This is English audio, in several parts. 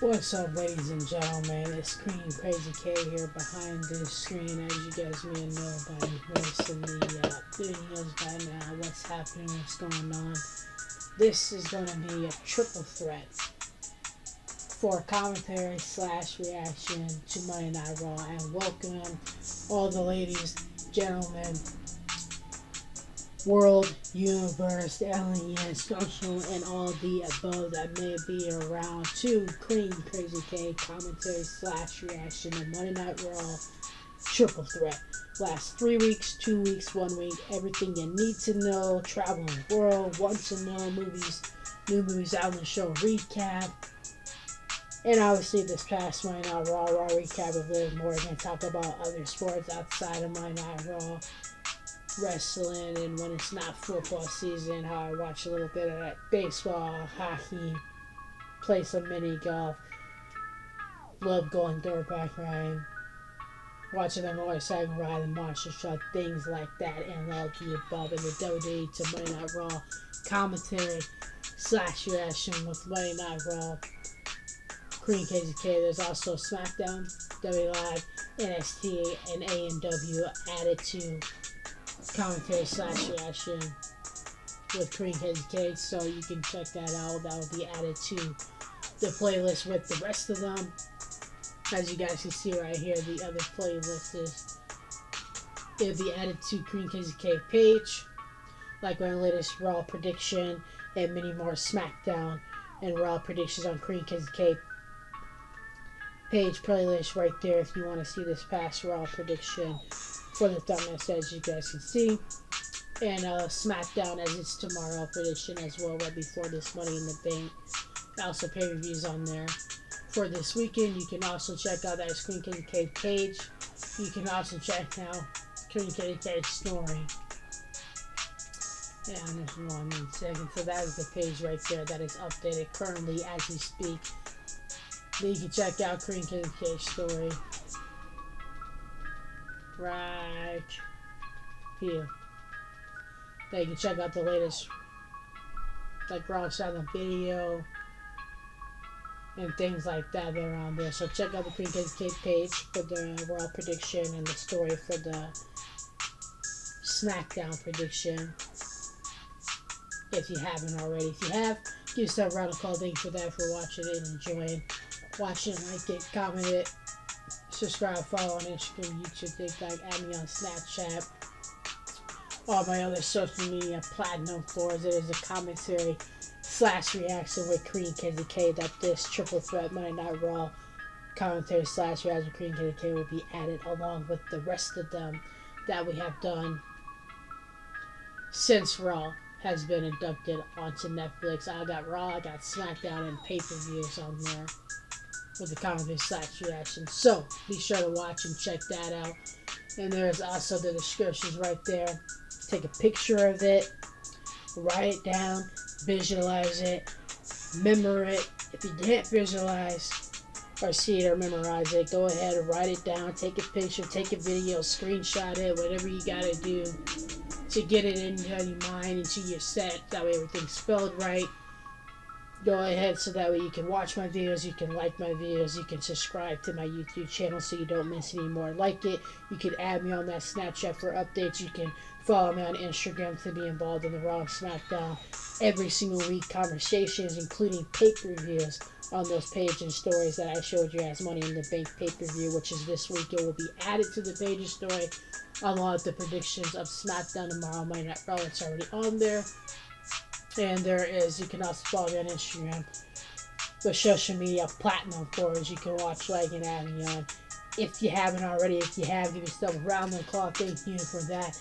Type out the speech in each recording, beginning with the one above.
What's up, ladies and gentlemen? It's Crazy K here behind this screen. As you guys may know by most of the videos by now, what's happening, what's going on. This is going to be a triple threat for commentary / reaction to Monday Night Raw. And welcome all the ladies, gentlemen, world, universe, alien, social, and all the above that may be around to Crazy K commentary / reaction to Monday Night Raw triple threat. Last 3 weeks, 2 weeks, 1 week, everything you need to know, traveling the world, want to know, movies, new movies out on the show recap. And obviously this past Monday Night Raw recap a little more. We're going to talk about other sports outside of Monday Night Raw, wrestling, and when it's not football season, how I watch a little bit of that baseball, hockey, play some mini golf, love going bareback riding, watching the motorcycle ride and monster truck, things like that, and all the above in the WWE to Monday Night Raw commentary / reaction with Monday Night Raw. Crazy K. There's also SmackDown, WWE Live, NXT, and AEW added to commentary / reaction with Crazy K, so you can check that out. That will be added to the playlist with the rest of them. As you guys can see right here, the other playlist it'll be added to Crazy K page, like my latest Raw prediction and many more SmackDown and Raw predictions on Crazy K page playlist right there if you want to see this past Raw prediction for the thumbnail, as you guys can see, and SmackDown as it's tomorrow prediction as well, right before this Money in the Bank. Also pay-per-views on there for this weekend. You can also check out that Crazy K page. You can also check out Crazy K story. Yeah, there's one in a second. So that is the page right there that is updated currently as we speak. Then you can check out Crazy K story right here. Then you can check out the latest like Raw Silent video and things like that that are on there. So check out the Crazy K page for the Raw prediction and the story for the SmackDown prediction if you haven't already. If you have, give yourself a round of applause. Thank you for that, for watching it and enjoying. Watch it, like it, comment it, subscribe, follow on Instagram, YouTube, TikTok, add me on Snapchat, all my other social media platinum floors. It is a commentary / reaction with Crazy K that this triple threat Monday Night Raw commentary / reaction with Crazy K will be added along with the rest of them that we have done since Raw has been inducted onto Netflix. I got Raw, I got SmackDown, and pay-per-views on there with the commentary / reaction. So be sure to watch and check that out. And there's also the descriptions right there. Take a picture of it, write it down, visualize it, remember it. If you can't visualize or see it or memorize it, go ahead and write it down, take a picture, take a video, screenshot it, whatever you gotta do to get it into your mind, into your set, that way everything's spelled right. Go ahead so that way you can watch my videos, you can like my videos, you can subscribe to my YouTube channel so you don't miss any more. Like it, you can add me on that Snapchat for updates, you can follow me on Instagram to be involved in the Raw and SmackDown every single week conversations, including pay-per-views on those pages and stories that I showed you as Money in the Bank pay-per-view, which is this week. It will be added to the page and story along with the predictions of SmackDown tomorrow, Monday Night Raw. It's already on there. And there is, you can also follow me on Instagram, the social media platinum forums. You can watch, like, and add me on. If you haven't already, if you have, give yourself a round of applause. Thank you for that,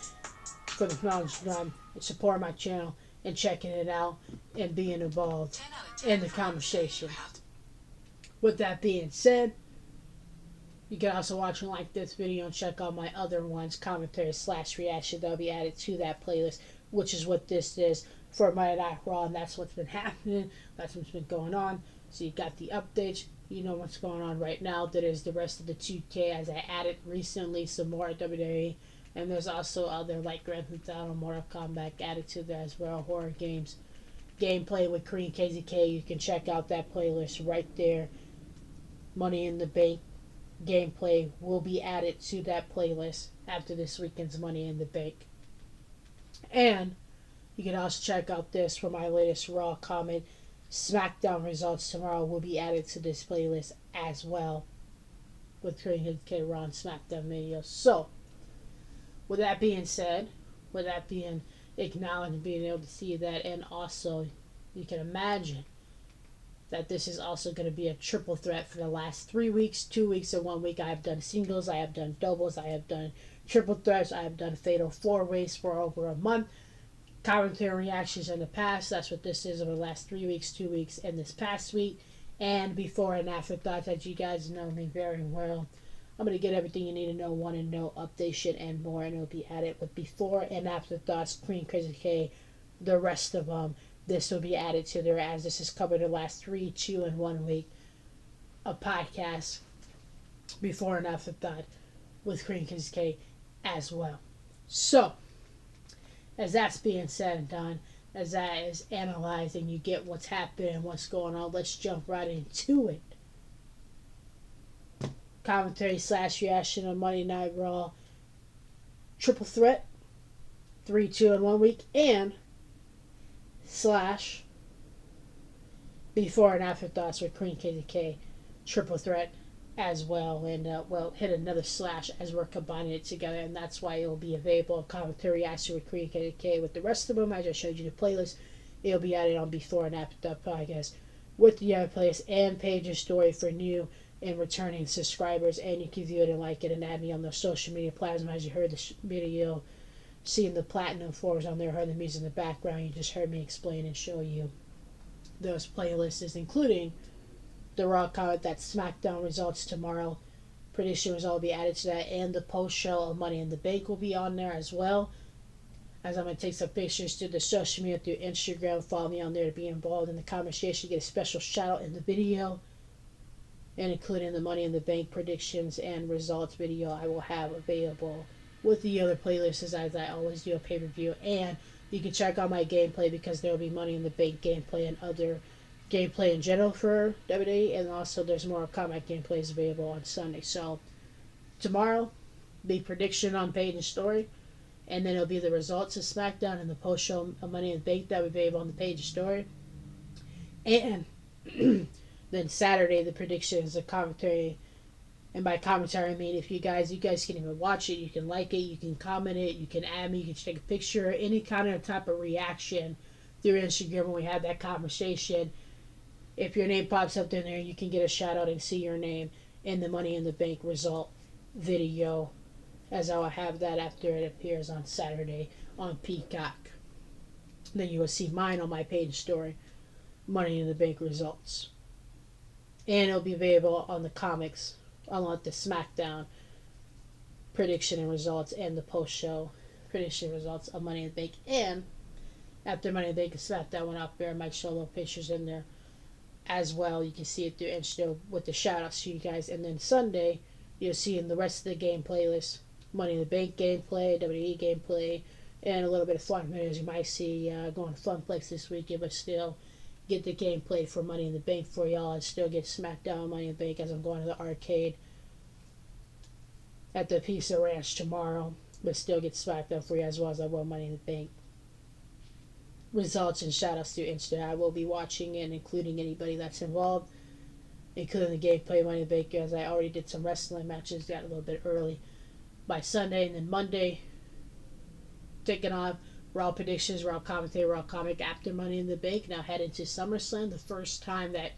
for the knowledge done, and support my channel, and checking it out, and being involved in the conversation. With that being said, you can also watch and like this video and check out my other ones, commentary / reaction. That'll be added to that playlist, which is what this is for Monday Night Raw, and that's what's been happening. That's what's been going on. So you got the updates. You know what's going on right now. That is the rest of the 2K, as I added recently some more WWE. And there's also other like Grand Theft Auto, Mortal Kombat added to there as well. Horror games, gameplay with Crazy K. You can check out that playlist right there Money in the Bank gameplay will be added to that playlist after this weekend's Money in the Bank. And you can also check out this for my latest Raw comment. SmackDown results tomorrow will be added to this playlist as well with Korean K Raw and SmackDown videos. So, with that being said, with that being acknowledged and being able to see that, and also you can imagine that this is also going to be a triple threat for the last 3 weeks, 2 weeks, and 1 week. I have done singles, I have done doubles, I have done triple threats, I have done fatal four ways for over a month. Commentary reactions in the past, that's what this is over the last 3 weeks, 2 weeks, and this past week. And before and after thoughts that you guys know me very well. I'm going to get everything you need to know, want to know, update shit, and more, and it'll be added with before and after thoughts, Queen Krazy K, the rest of them. This will be added to there as this is covered the last 3, 2, and 1 week of podcasts before and after thought with Queen Krazy K as well. So, as that's being said and done, as that is analyzing, you get what's happening, what's going on, let's jump right into it. Commentary / reaction on Monday Night Raw triple threat 3, 2, and 1 week, and / before and after thoughts with Queen KZK triple threat as well, and we'll hit another / as we're combining it together, and that's why it will be available. Commentary reaction with Queen KZK with the rest of them. I just showed you the playlist. It'll be added on before and after thought podcast with the other playlist and pages story for new and returning subscribers, and you can view it and like it and add me on the social media platforms. As you heard the video, seeing the platinum floors on there, heard the music in the background, you just heard me explain and show you those playlists, including the Raw comment that SmackDown results tomorrow. Prediction result will be added to that, and the post show of Money in the Bank will be on there as well. As I'm going to take some pictures through the social media, through Instagram, follow me on there to be involved in the conversation, get a special shout out in the video, and including the Money in the Bank predictions and results video I will have available with the other playlists as I always do a pay-per-view. And you can check out my gameplay because there will be Money in the Bank gameplay and other gameplay in general for WWE, and also there's more combat gameplays available on Sunday. So tomorrow, the prediction on page and story, and then it'll be the results of SmackDown and the post-show of Money in the Bank that will be available on the page and story. And then Saturday, the predictions, the commentary, and by commentary I mean if you guys can even watch it, you can like it, you can comment it, you can add me, you can take a picture, any kind of type of reaction through Instagram when we have that conversation. If your name pops up in there, you can get a shout out and see your name in the Money in the Bank result video, as I will have that after it appears on Saturday on Peacock. Then you will see mine on my page story, Money in the Bank results. And it'll be available on the comics, along with the SmackDown prediction and results and the post-show prediction results of Money in the Bank. And after Money in the Bank and SmackDown went up there, I might show little pictures in there as well. You can see it through Instagram with the shout-outs to you guys. And then Sunday, you'll see in the rest of the game playlist, Money in the Bank gameplay, WWE gameplay, and a little bit of fun videos. You might see going to Funplex this weekend, but still get the gameplay for Money in the Bank for y'all, and still get SmackDown Money in the Bank as I'm going to the arcade at the Pizza Ranch tomorrow, but still get SmackDown for you as well as I will Money in the Bank results and shoutouts to Insta. I will be watching and including anybody that's involved, including the gameplay Money in the Bank, as I already did some wrestling matches, got a little bit early by Sunday, and then Monday taking on Raw predictions, Raw commentary, Raw comic after Money in the Bank. Now head into SummerSlam, the first time that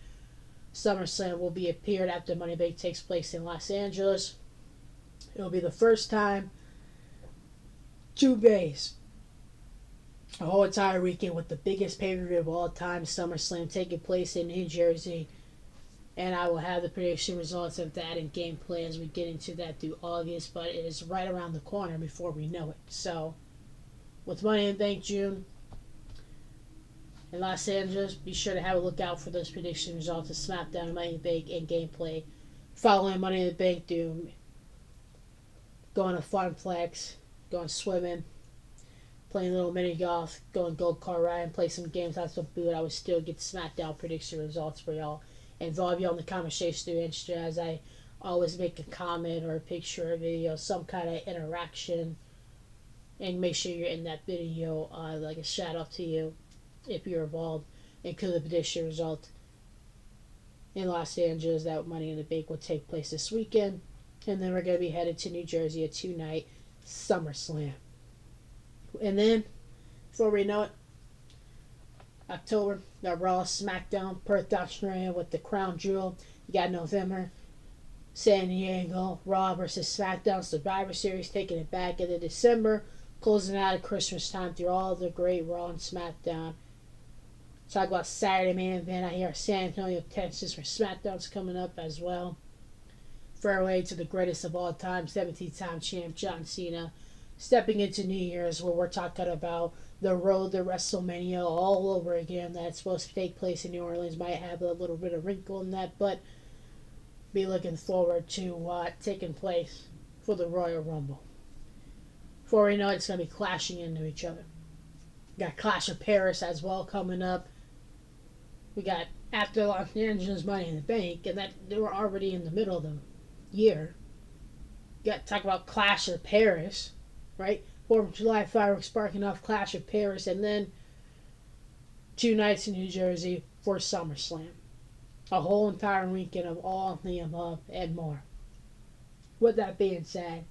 SummerSlam will be appeared after Money in the Bank takes place in Los Angeles. It will be the first time 2 days, a whole entire weekend with the biggest pay-per-view of all time, SummerSlam, taking place in New Jersey. And I will have the prediction results of that and gameplay as we get into that through August, but it is right around the corner before we know it. So with Money in the Bank June in Los Angeles, be sure to have a look out for those prediction results of SmackDown, Money in the Bank, and gameplay. Following Money in the Bank, going to Funplex, going swimming, playing a little mini golf, going go-kart riding, play some games, have some food. I would still get SmackDown prediction results for y'all involve you on the conversation through Insta, as I always make a comment or a picture or video, some kind of interaction, and make sure you're in that video. Like a shout out to you if you're involved, and could the prediction result in Los Angeles that Money in the Bank will take place this weekend. And then we're going to be headed to New Jersey, a 2-night SummerSlam. And then, before we know it, October, got Raw, SmackDown, Perth, Australia with the Crown Jewel. You got November, San Diego, Raw versus SmackDown Survivor Series, taking it back into December, closing out at Christmas time through all the great Raw and SmackDown. Talk about Saturday main event. I hear San Antonio, Texas, where SmackDown's coming up as well. Farewell to the greatest of all time, 17-time champ John Cena, stepping into New Year's, where we're talking about the road to WrestleMania all over again. That's supposed to take place in New Orleans. Might have a little bit of wrinkle in that, but be looking forward to taking place for the Royal Rumble. Before we know it, it's going to be clashing into each other. We got Clash of Paris as well coming up. We got after Los Angeles Money in the Bank, and that they were already in the middle of the year. You got to talk about Clash of Paris, right? 4th of July fireworks sparking off Clash of Paris, and then 2 nights in New Jersey for SummerSlam. A whole entire weekend of all the above and more. With that being said,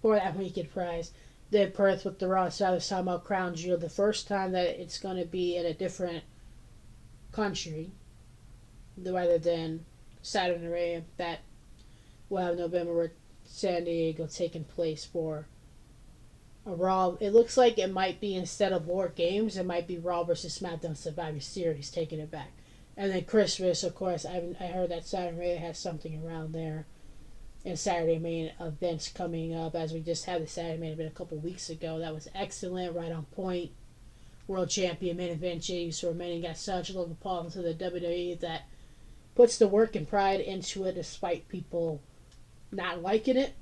for that weekend prize, then Perth with the Raw. So I was talking about Crown Jewel, the first time that it's going to be in a different country rather than Saudi Arabia, that will have November with San Diego taking place for a Raw. It looks like it might be, instead of War Games, it might be Raw versus SmackDown Survivor Series taking it back. And then Christmas, of course, I heard that Saudi Arabia has something around there. And Saturday main events coming up, as we just had the Saturday main event a couple weeks ago. That was excellent, right on point. World Champion main event, Jey Uso remaining, got such Logan Paul into the WWE that puts the work and pride into it despite people not liking it.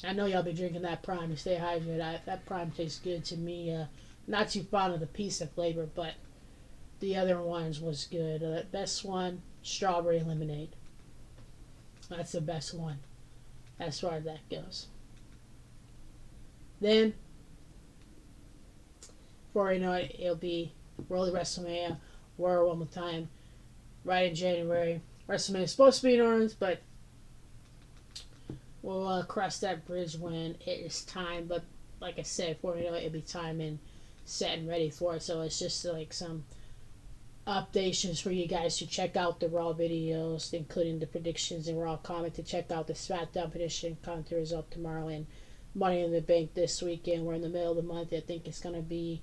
I know y'all be drinking that Prime to stay hydrated. That Prime tastes good to me. Not too fond of the pizza flavor, but the other ones was good. The best one, strawberry lemonade. That's the best one as far as that goes. Then, before you know it, it'll be World WrestleMania, World one more time, right in January. WrestleMania is supposed to be in Orleans, but we'll cross that bridge when it is time. But like I said, before you know it, it'll be time and set and ready for it. So it's just like some updations for you guys to check out the Raw videos, including the predictions and Raw comment, to check out the SmackDown prediction come to result tomorrow, and Money in the Bank this weekend. We're in the middle of the month. I think it's going to be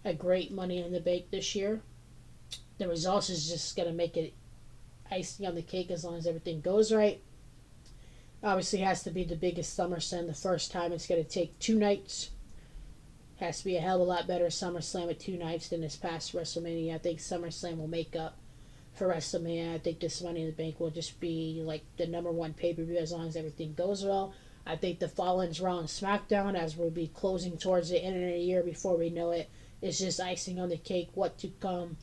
a great Money in the Bank this year. The results is just going to make it icing on the cake as long as everything goes right. Obviously, it has to be the biggest SummerSlam. The first time it's going to take 2 nights. Has to be a hell of a lot better SummerSlam with 2 nights than this past WrestleMania. I think SummerSlam will make up for WrestleMania. I think this Money in the Bank will just be like the number 1 pay-per-view as long as everything goes well. I think the following's Raw and SmackDown, as we'll be closing towards the end of the year before we know it. It's just icing on the cake, what to come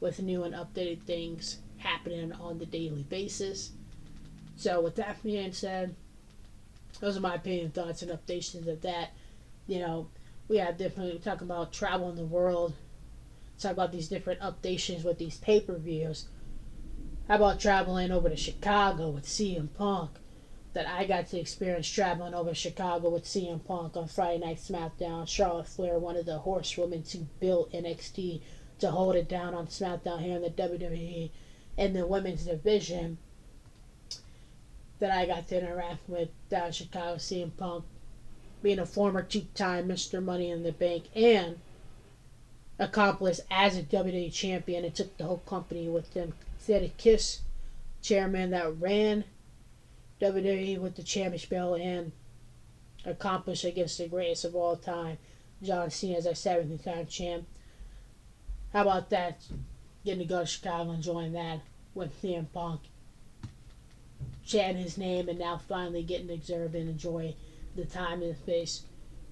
with new and updated things happening on the daily basis. So with that being said, those are my opinion, thoughts, and updates of that. You know, we have different, we talk about travel in the world, talk about these different updates with these pay-per-views. How about traveling over to Chicago with CM Punk? That I got to experience traveling over to Chicago with CM Punk on Friday Night SmackDown. Charlotte Flair, one of the horsewomen to build NXT to hold it down on SmackDown here in the WWE and the women's division. That I got to interact with down in Chicago, CM Punk being a former 2-time Mr. Money in the Bank and accomplished as a WWE champion, and took the whole company with him. He had a Kiss chairman that ran WWE with the championship belt and accomplished against the greatest of all time, John Cena, as our 17th-time champ. How about that? Getting to go to Chicago and join that with CM Punk, chanting his name, and now finally getting to observe and enjoy the time and space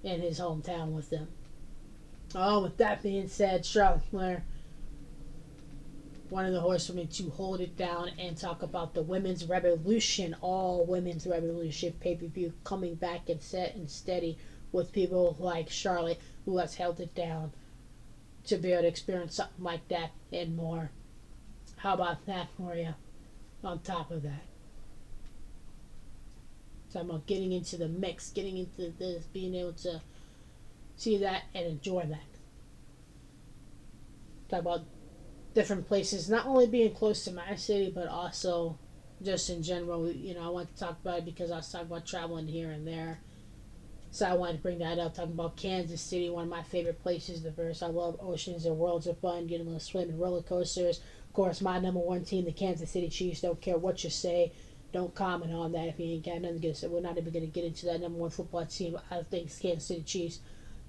in his hometown with them. Oh, with that being said, Charlotte Flair one of the horsewomen to hold it down and talk about the women's revolution, all women's revolution pay-per-view coming back and set and steady with people like Charlotte who has held it down to be able to experience something like that and more. How about that for you? On top of that, talking about getting into the mix, getting into this, being able to see that and enjoy that. Talk about different places, not only being close to my city, but also just in general. I want to talk about it because I was talking about traveling here and there. So I wanted to bring that up, talking about Kansas City, one of my favorite places to verse. I love oceans and worlds of fun, getting a little swim and roller coasters. Of course, my number one team, the Kansas City Chiefs. Don't care what you say. Don't comment on that if you ain't got nothing to say. We're not even going to get into that number one football team. I think it's Kansas City Chiefs.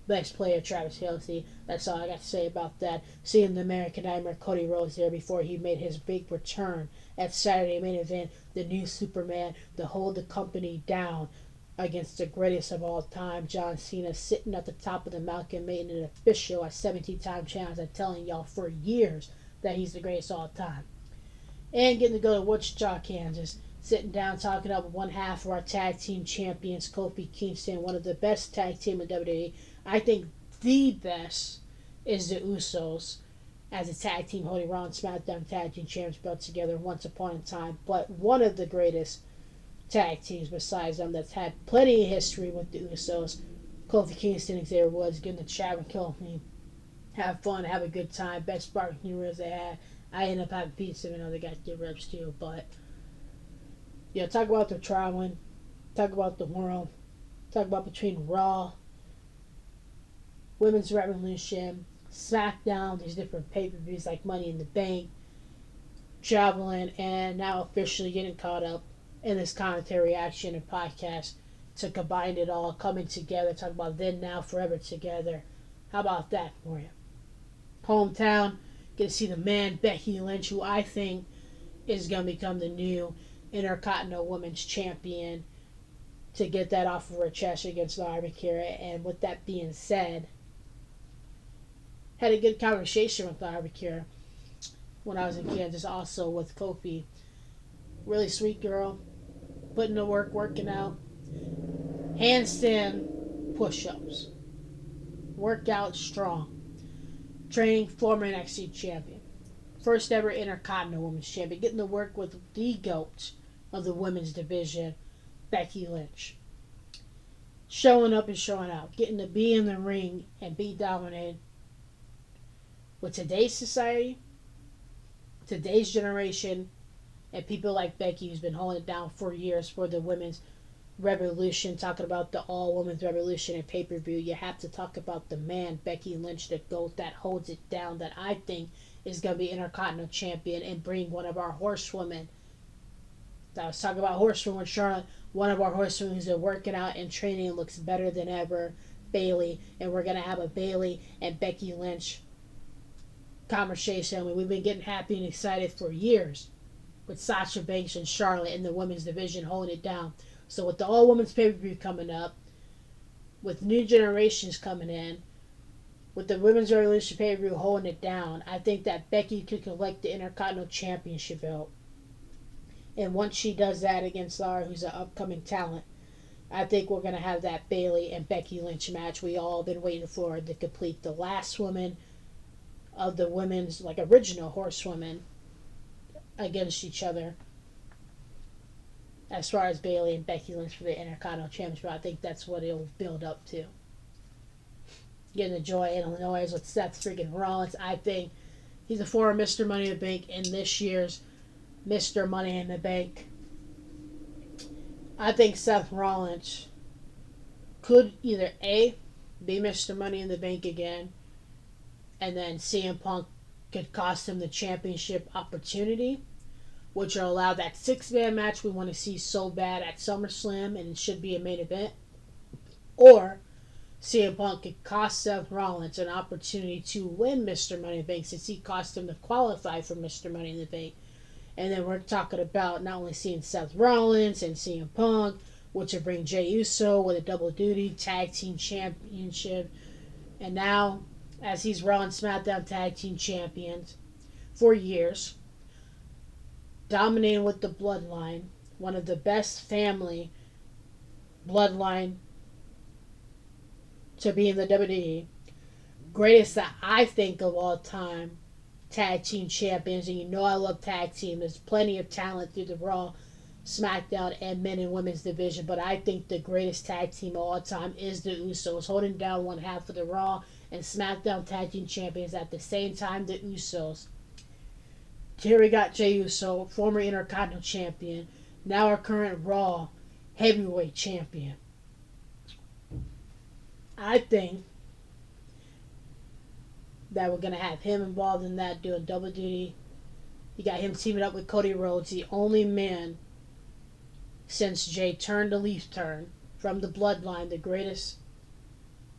Best player, Travis Kelce. That's all I got to say about that. Seeing the American Nightmare, Cody Rhodes there before he made his big return at Saturday main event. The new Superman to hold the company down against the greatest of all time, John Cena, sitting at the top of the mountain, making it official, a 17-time challenge. I'm telling y'all for years that he's the greatest of all time. And getting to go to Wichita, Kansas, sitting down talking up with one half of our tag team champions, Kofi Kingston, one of the best tag team in WWE. I think the best is the Usos as a tag team holding Raw and SmackDown tag team champions belt together once upon a time, but one of the greatest tag teams besides them that's had plenty of history with the Usos. Kofi Kingston, Xavier Woods, getting the chat with Kofi, have fun, have a good time, best barbecue ribs they had. I end up having pizza, even though they got good ribs too. But yeah, talk about the traveling, talk about the world, talk about between Raw, Women's Revolution, SmackDown, these different pay-per-views like Money in the Bank, traveling, and now officially getting caught up in this commentary reaction and podcast to combine it all, coming together, talk about then, now, forever together. How about that for you? Hometown, get to see the man, Becky Lynch, who I think is going to become the new Intercontinental Women's Champion, to get that off of her chest against Lara Bakira. And with that being said, had a good conversation with Lara Bakira when I was in Kansas, also with Kofi. Really sweet girl, putting the work, working out, handstand push-ups, workout strong, training former NXT champion, first ever Intercontinental Women's Champion, getting to work with the GOAT of the women's division, Becky Lynch. Showing up and showing out, getting to be in the ring and be dominated. With today's society, today's generation, and people like Becky, who's been holding it down for years for the women's revolution, talking about the all-women's revolution and pay-per-view, you have to talk about the man, Becky Lynch, the GOAT that holds it down, that I think is going to be Intercontinental Champion and bring one of our horsewomen. I was talking about horsewomen, Charlotte, one of our horsewomen who's been working out and training and looks better than ever, Bayley, and we're going to have a Bayley and Becky Lynch conversation. I mean, we've been getting happy and excited for years with Sasha Banks and Charlotte in the women's division holding it down. So with the all women's pay-per-view coming up, with new generations coming in, with the women's revolution pay-per-view holding it down, I think that Becky could collect the Intercontinental Championship belt. And once she does that against Lara, who's an upcoming talent, I think we're going to have that Bayley and Becky Lynch match we all been waiting for to complete the last woman of the women's, like, original horsewomen against each other. As far as Bayley and Becky Lynch for the Intercontinental Championship, I think that's what it'll build up to. Getting the joy in Illinois with Seth freaking Rollins. I think he's a former Mr. Money in the Bank in this year's Mr. Money in the Bank. I think Seth Rollins could either A, be Mr. Money in the Bank again, and then CM Punk could cost him the championship opportunity, which will allow that six-man match we want to see so bad at SummerSlam, and it should be a main event. Or CM Punk could cost Seth Rollins an opportunity to win Mr. Money in the Bank, since he cost him to qualify for Mr. Money in the Bank. And then we're talking about not only seeing Seth Rollins and CM Punk, which would bring Jey Uso with a double duty tag team championship. And now, as he's Raw and SmackDown tag team champions, for years, dominating with the bloodline, one of the best family bloodline to be in the WWE. Greatest that I think of all time tag team champions, and you know I love tag team. There's plenty of talent through the Raw, SmackDown, and men and women's division, but I think the greatest tag team of all time is the Usos, holding down one half of the Raw and SmackDown tag team champions at the same time. The Usos. Here we got Jey Uso, former Intercontinental champion, now our current Raw heavyweight champion. I think that we're gonna have him involved in that, doing double duty. You got him teaming up with Cody Rhodes, the only man since Jay turned the leaf turn from the bloodline, the greatest,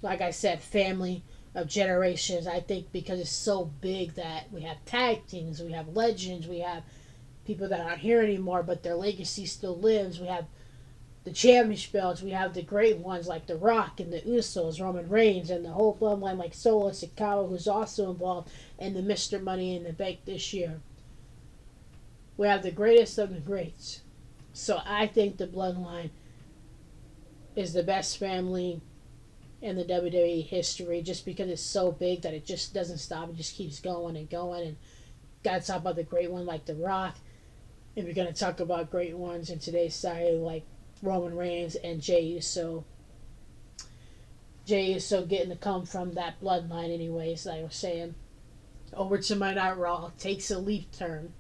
like I said, family of generations. I think because it's so big that we have tag teams, we have legends, we have people that aren't here anymore, but their legacy still lives. We have the championship belts, we have the great ones like The Rock and the Usos, Roman Reigns, and the whole bloodline like Solo Sikoa, who's also involved in the Mr. Money in the Bank this year. We have the greatest of the greats. So I think the bloodline is the best family in the WWE history, just because it's so big that it just doesn't stop. It just keeps going and going. And got to talk about the great one like The Rock. If you're going to talk about great ones in today's society like Roman Reigns and Jey Uso. Jey Uso getting to come from that bloodline anyways, like I was saying. Over to Monday Night Raw. Takes a leaf turn.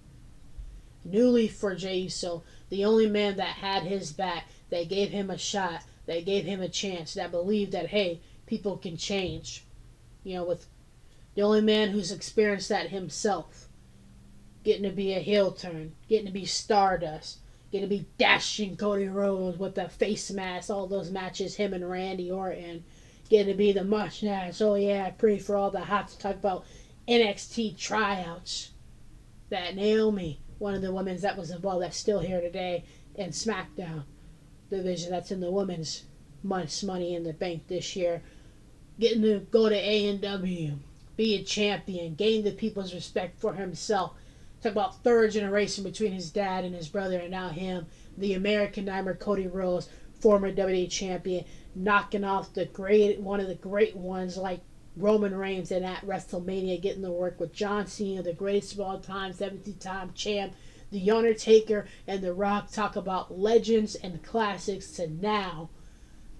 New leaf for Jey Uso. The only man that had his back. That gave him a shot. That gave him a chance. That believed that, hey, people can change. You know, with the only man who's experienced that himself. Getting to be a heel turn. Getting to be Stardust. Getting to be dashing Cody Rhodes with the face mask. All those matches, him and Randy Orton. Getting to be the mustache. Oh yeah, pretty for all the hot to talk about NXT tryouts. That Naomi, one of the women that was involved, that's still here today in SmackDown division, that's in the women's Money in the Bank this year. Getting to go to A&W, be a champion, gain the people's respect for himself. Talk about third generation between his dad and his brother, and now him, the American Nightmare Cody Rhodes, former WWE champion, knocking off one of the great ones like Roman Reigns, and at WrestleMania getting to work with John Cena, the greatest of all time, 70-time champ, The Undertaker, and The Rock. Talk about legends and classics to now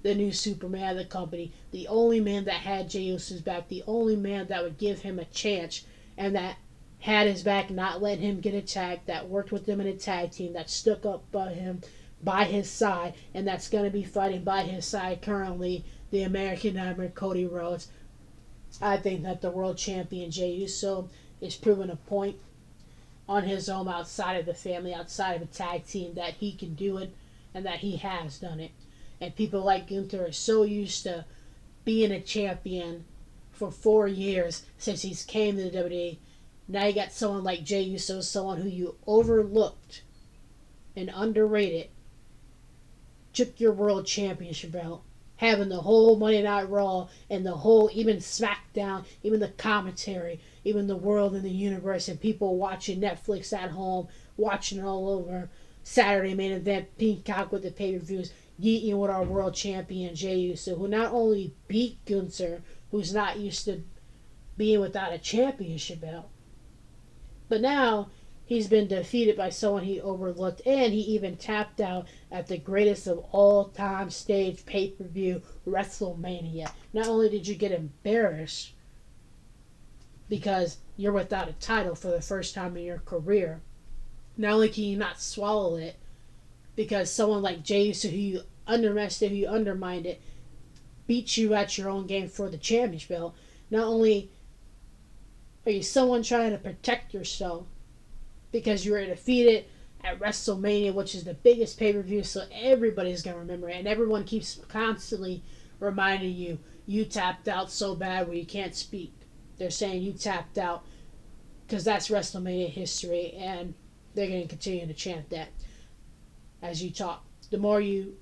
the new Superman of the company, the only man that had Jey Uso's back, the only man that would give him a chance, and that had his back, not let him get attacked, that worked with him in a tag team, that stuck up by him, by his side, and that's going to be fighting by his side currently, the American Nightmare Cody Rhodes. I think that the world champion Jey Uso is proving a point on his own, outside of the family, outside of a tag team, that he can do it and that he has done it. And people like Gunther are so used to being a champion for 4 years since he's came to the WWE. Now you got someone like Jey Uso, someone who you overlooked and underrated, took your world championship belt, having the whole Monday Night Raw and the whole, even SmackDown, even the commentary, even the world and the universe, and people watching Netflix at home, watching it all over. Saturday main event, Peacock with the pay-per-views, yeeting with our world champion Jey Uso, who not only beat Gunther, who's not used to being without a championship belt, but now he's been defeated by someone he overlooked, and he even tapped out at the greatest of all time stage pay-per-view, WrestleMania. Not only did you get embarrassed because you're without a title for the first time in your career, not only can you not swallow it because someone like Jey Uso, who you underestimated, who you undermined it, beat you at your own game for the championship belt. Not only are you someone trying to protect yourself because you were defeated at WrestleMania, which is the biggest pay-per-view, so everybody's going to remember it, and everyone keeps constantly reminding you, you tapped out so bad where you can't speak. They're saying you tapped out because that's WrestleMania history, and they're going to continue to chant that as you talk. The more you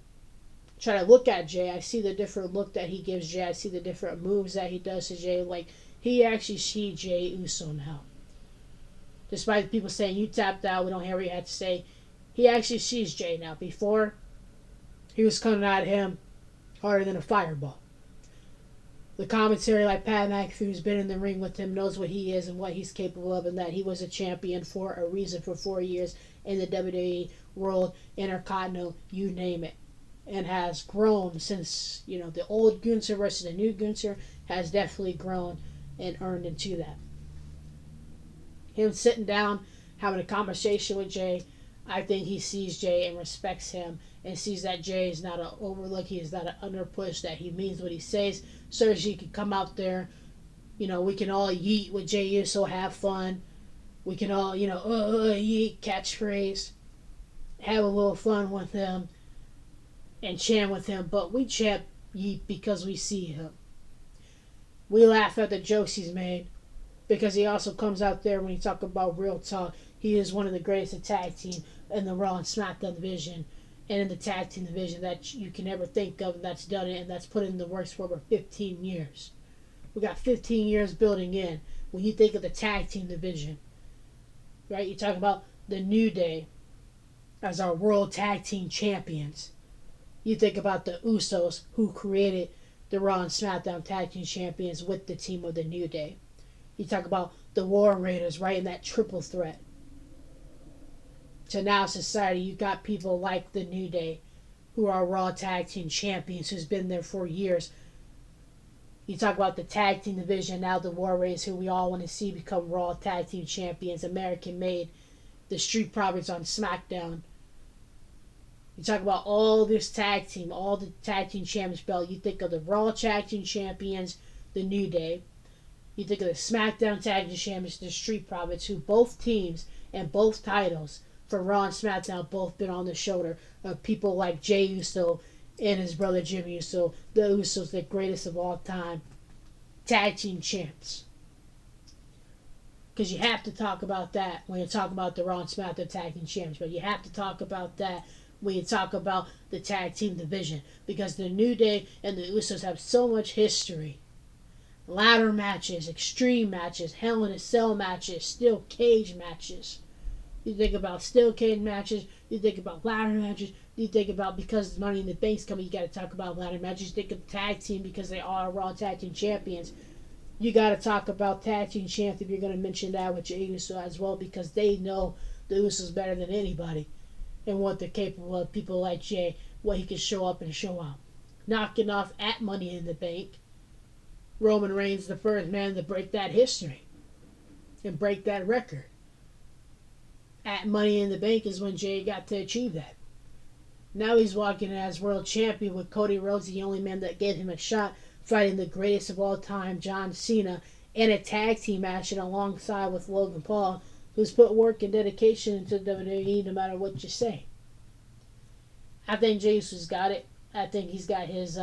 try to look at Jay, I see the different look that he gives Jay. I see the different moves that he does to Jay. Like, he actually sees Jey Uso now. Despite people saying you tapped out, we don't hear what you had to say. He actually sees Jay now. Before, he was coming at him harder than a fireball. The commentary, like Pat McAfee, who's been in the ring with him, knows what he is and what he's capable of, and that he was a champion for a reason for 4 years in the WWE World, Intercontinental, you name it, and has grown since, the old Gunther versus the new Gunther has definitely grown and earned into that. Him sitting down, having a conversation with Jay, I think he sees Jay and respects him and sees that Jay is not an overlook, he is not an underpush, that he means what he says. So as he can come out there, we can all yeet with Jay Uso, have fun. We can all, yeet, catchphrase, have a little fun with him and chant with him. But we chant yeet because we see him. We laugh at the jokes he's made because he also comes out there when he talk about real talk. He is one of the greatest tag team in the Raw and SmackDown division and in the tag team division that you can ever think of, and that's done it and that's put in the works for over 15 years. We got 15 years building in. When you think of the tag team division, right? You talk about the New Day as our world tag team champions. You think about the Usos, who created the Raw and SmackDown tag team champions with the team of the New Day. You talk about the War Raiders, right, in that triple threat. To now society, you got people like the New Day, who are Raw tag team champions, who's been there for years. You talk about the tag team division, now the War Raiders, who we all want to see become Raw tag team champions, American made, the Street Profits on SmackDown. You talk about all this tag team, all the tag team champions belt. You think of the Raw tag team champions, the New Day. You think of the SmackDown tag team champions, the Street Profits, who both teams and both titles for Raw and SmackDown both been on the shoulder of people like Jey Uso and his brother Jimmy Uso, the Usos, the greatest of all time tag team champs. Because you have to talk about that when you talk about the Raw and SmackDown tag team champions, but you have to talk about that when you talk about the tag team division, because the New Day and the Usos have so much history. Ladder matches, extreme matches, Hell in a Cell matches, steel cage matches. You think about steel cage matches, you think about ladder matches, you think about, because Money in the Bank's coming, you got to talk about ladder matches. You think of tag team because they are Raw tag team champions. You got to talk about tag team champs if you're going to mention that with Jey Uso as well, because they know the Usos better than anybody and what they're capable of. People like Jay, what he can show up and show out. Knocking off at Money in the Bank, Roman Reigns, the first man to break that history and break that record. At Money in the Bank is when Jay got to achieve that. Now he's walking as world champion with Cody Rhodes, the only man that gave him a shot, fighting the greatest of all time, John Cena, in a tag team action alongside with Logan Paul, who's put work and dedication into WWE no matter what you say. I think Jesus got it. I think he's got his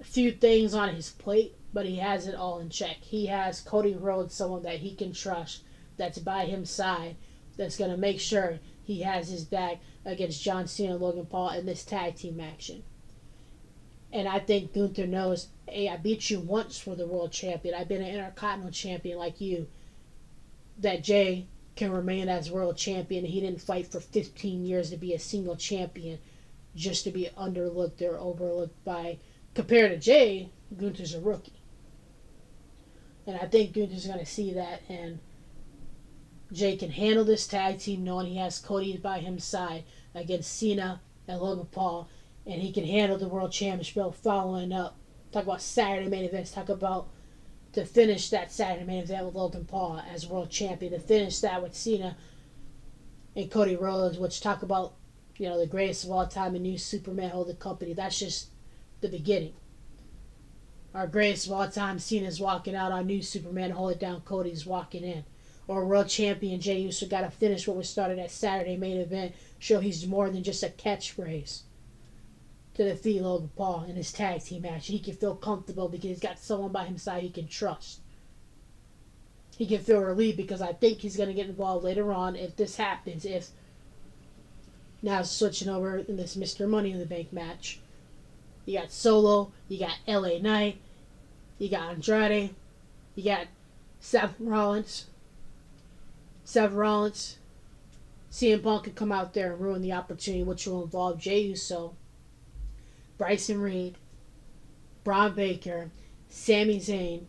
few things on his plate, but he has it all in check. He has Cody Rhodes, someone that he can trust, that's by his side, that's going to make sure he has his back against John Cena and Logan Paul in this tag team action. And I think Gunther knows, hey, I beat you once for the world champion. I've been an Intercontinental champion like you. That Jay can remain as world champion. He didn't fight for 15 years to be a single champion just to be underlooked or overlooked by... Compared to Jay, Gunther's a rookie. And I think Gunther's going to see that, and Jay can handle this tag team knowing he has Cody by his side against Cena and Logan Paul, and he can handle the World Championship following up. Talk about Saturday main events. Talk about to finish that Saturday main event with Logan Paul as World Champion. To finish that with Cena and Cody Rhodes, which talk about, the greatest of all time, a new Superman hold the company. That's just the beginning. Our greatest of all time, Cena's walking out. Our new Superman hold it down, Cody's walking in. Or World Champion Jey Uso got to finish what was started at Saturday main event. Show he's more than just a catchphrase to defeat Logan Paul in his tag team match. He can feel comfortable because he's got someone by his side he can trust. He can feel relieved because I think he's going to get involved later on if this happens. If now switching over in this Mr. Money in the Bank match. You got Solo, you got LA Knight, you got Andrade, you got Seth Rollins, Seth Rollins, CM Punk could come out there and ruin the opportunity, which will involve Jey Uso, Bryson Reed, Braun Baker, Sami Zayn,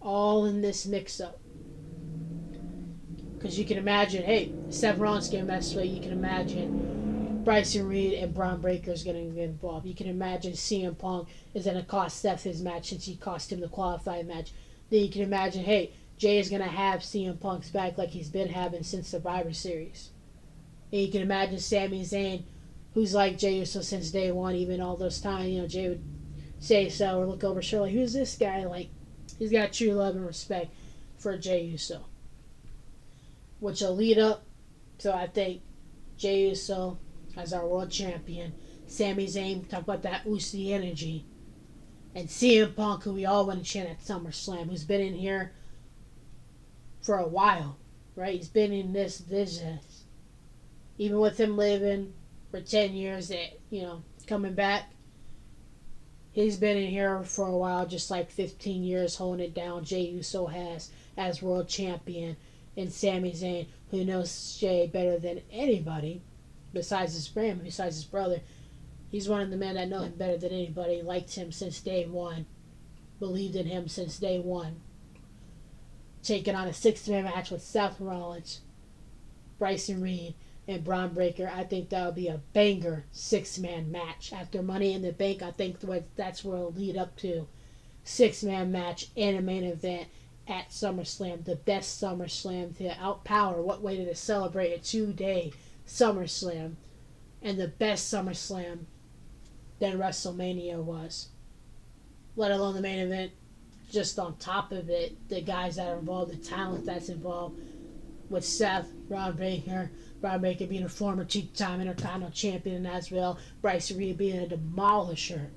all in this mix-up. Because you can imagine, hey, Seth Rollins getting messed with. You can imagine Bryson Reed and Braun Breaker is going to get involved. You can imagine CM Punk is going to cost Seth his match since he cost him the qualifying match. Then you can imagine, hey, Jay is going to have CM Punk's back like he's been having since Survivor Series. And you can imagine Sami Zayn, who's like Jey Uso since day one, even all those times, Jay would say so or look over his shoulder, like, who's this guy? Like, he's got true love and respect for Jey Uso. Which will lead up to, I think, Jey Uso as our world champion. Sami Zayn, talk about that Usi energy. And CM Punk, who we all want to chant at SummerSlam, who's been in here for a while, right? He's been in this business. Even with him living for 10 years, coming back, he's been in here for a while, just like 15 years holding it down. Jey Uso has as world champion. And Sami Zayn, who knows Jay better than anybody, besides his brand, besides his brother. He's one of the men that know him better than anybody, liked him since day one, believed in him since day one. Taking on a 6-man match with Seth Rollins, Bryson Reed, and Braun Breaker. I think that would be a banger 6-man match. After Money in the Bank, I think that's where it'll lead up to. 6-man match and a main event at SummerSlam, the best SummerSlam to outpower. What way to celebrate a 2-day SummerSlam, and the best SummerSlam than WrestleMania was. Let alone the main event, just on top of it, the guys that are involved, the talent that's involved with Seth, Braun Baker being a former 2-time Intercontinental Champion as well, Bryson Reed being a demolisher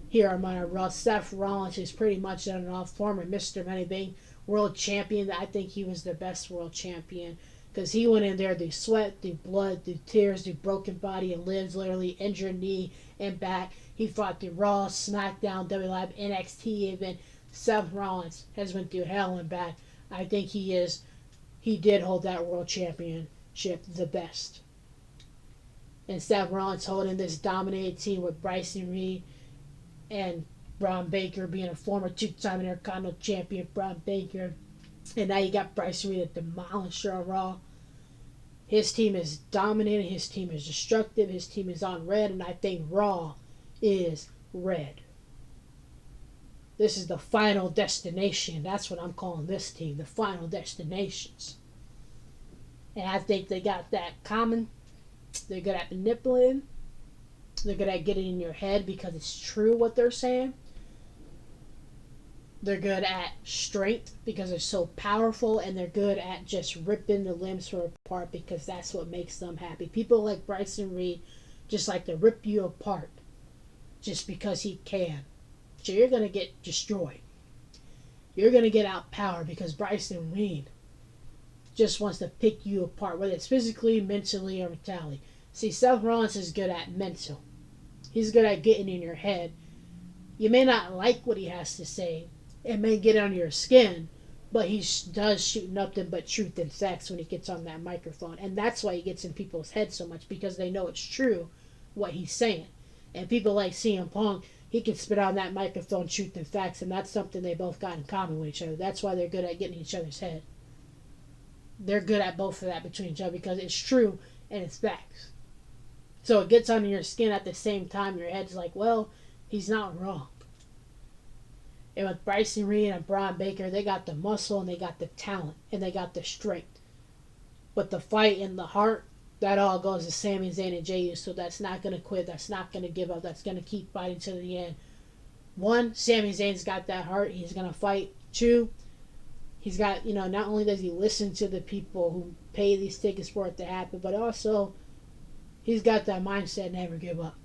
here on Monday Raw. Seth Rollins is pretty much an all former Mr. Money Bank world champion. I think he was the best world champion because he went in there through sweat, through blood, through tears, through broken body and limbs, literally injured knee and back. He fought through Raw, SmackDown, WWE, NXT even. Seth Rollins has went through hell and back. I think he did hold that world championship the best. And Seth Rollins holding this dominated team with Bryson Reed and Braun Baker being a former 2-time Intercontinental Champion, Braun Baker. And now you got Bryson Reed, a demolisher on Raw. His team is dominating. His team is destructive. His team is on red. And I think Raw is red. This is the final destination. That's what I'm calling this team. The final destinations. And I think they got that common. They're good at manipulating. They're good at getting in your head because it's true what they're saying. They're good at strength because they're so powerful, and they're good at just ripping the limbs apart because that's what makes them happy. People like Bryson Reed just like to rip you apart just because he can. So you're going to get destroyed. You're going to get outpowered because Bryson Reed just wants to pick you apart, whether it's physically, mentally, or mentally. See, Seth Rollins is good at mental. He's good at getting in your head. You may not like what he has to say. It may get under your skin, but he does shoot nothing but truth and facts when he gets on that microphone. And that's why he gets in people's heads so much, because they know it's true what he's saying. And people like CM Punk, he can spit on that microphone truth and facts, and that's something they both got in common with each other. That's why they're good at getting in each other's head. They're good at both of that between each other because it's true and it's facts. So it gets under your skin at the same time. Your head's like, well, he's not wrong. And with Bryson Reed and Braun Baker, they got the muscle and they got the talent and they got the strength. But the fight and the heart, that all goes to Sami Zayn and Jey Uso. That's not going to quit. That's not going to give up. That's going to keep fighting to the end. One, Sami Zayn's got that heart. He's going to fight. Two, he's got, not only does he listen to the people who pay these tickets for it to happen, but also he's got that mindset, never give up.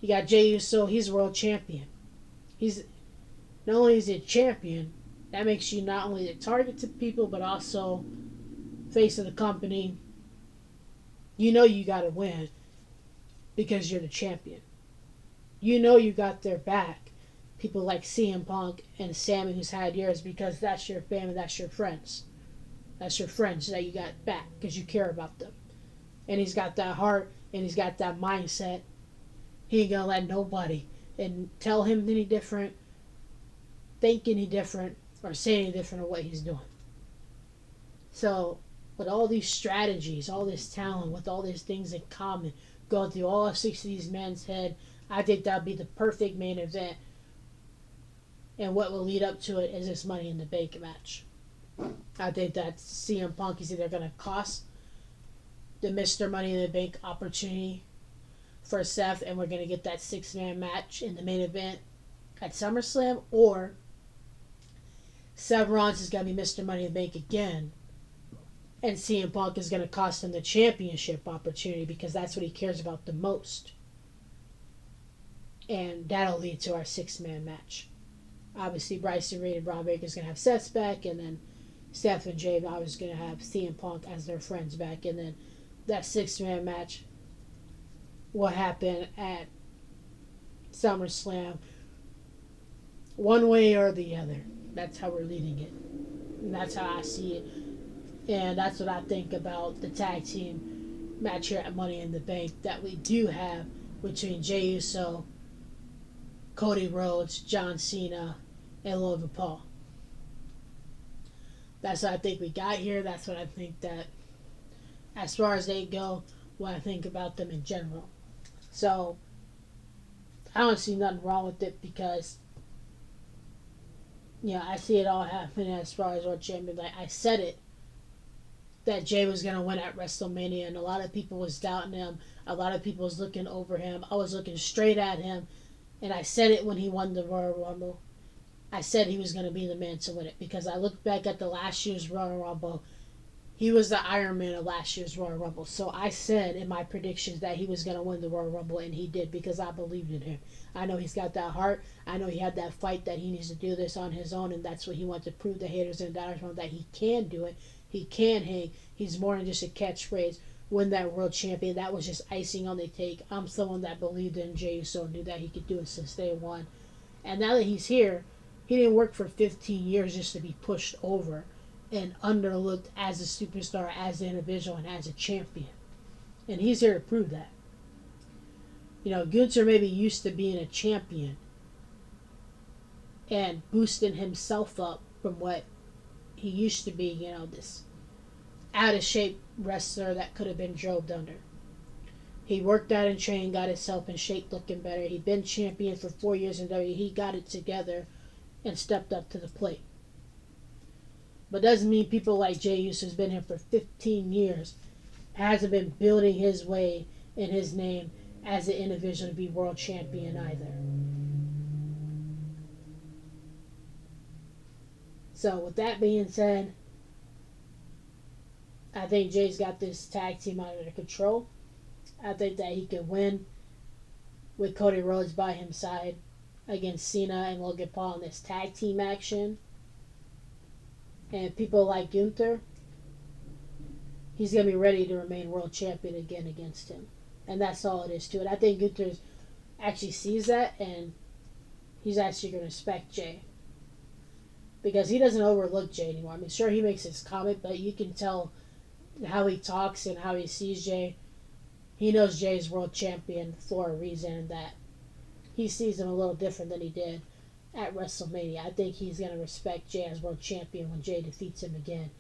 You got Jey Uso, he's world champion. Not only is he a champion, that makes you not only the target to people, but also face of the company. You know you got to win because you're the champion. You know you got their back. People like CM Punk and Sammy, who's had yours, because that's your family, that's your friends. That's your friends that you got back because you care about them. And he's got that heart and he's got that mindset. He ain't gonna let nobody and tell him any different, think any different, or say any different of what he's doing. So, with all these strategies, all this talent, with all these things in common, going through all six of these men's head, I think that would be the perfect main event. And what will lead up to it is this Money in the Bank match. I think that CM Punk is either going to cost the Mr. Money in the Bank opportunity for Seth, and we're going to get that six-man match in the main event at SummerSlam, or Seth Rollins is going to be Mr. Money in the Bank again, and CM Punk is going to cost him the championship opportunity because that's what he cares about the most. And that'll lead to our six-man match. Obviously, Bryson Reed and Braun Baker is going to have Seth's back, and then Seth and Jay obviously going to have CM Punk as their friends back, and then that six-man match will happen at SummerSlam one way or the other. That's how we're leading it. And that's how I see it. And that's what I think about the tag team match here at Money in the Bank that we do have between Jey Uso, Cody Rhodes, John Cena, and Logan Paul. That's what I think we got here. That's what I think that, as far as they go, what I think about them in general. So, I don't see nothing wrong with it because, I see it all happening as far as what champion. Like I said it, that Jay was going to win at WrestleMania, and a lot of people was doubting him. A lot of people was looking over him. I was looking straight at him, and I said it when he won the Royal Rumble. I said he was going to be the man to win it because I looked back at the last year's Royal Rumble. He was the Iron Man of last year's Royal Rumble. So I said in my predictions that he was going to win the Royal Rumble, and he did because I believed in him. I know he's got that heart. I know he had that fight that he needs to do this on his own, and that's what he wants to prove to haters and doubters that he can do it. He can hang. He's more than just a catchphrase. Win that world champion. That was just icing on the cake. I'm someone that believed in Jey Uso and knew that he could do it since day one. And now that he's here, he didn't work for 15 years just to be pushed over and underlooked as a superstar, as an individual, and as a champion. And he's here to prove that. Gunther maybe used to being a champion and boosting himself up from what he used to be, this out of shape wrestler that could have been drove under. He worked out and trained, got himself in shape, looking better. He'd been champion for 4 years in WWE. He got it together and stepped up to the plate. But doesn't mean people like Jey Uso, who's been here for 15 years, hasn't been building his way in his name as an individual to be world champion either. So with that being said, I think Jay's got this tag team under control. I think that he could win with Cody Rhodes by his side against Cena and Logan Paul in this tag team action. And people like Gunther, he's going to be ready to remain world champion again against him. And that's all it is to it. I think Gunther actually sees that, and he's actually going to respect Jay. Because he doesn't overlook Jay anymore. I mean, sure, he makes his comment, but you can tell how he talks and how he sees Jay. He knows Jay's world champion for a reason, that he sees him a little different than he did at WrestleMania. I think he's going to respect Jay as world champion when Jay defeats him again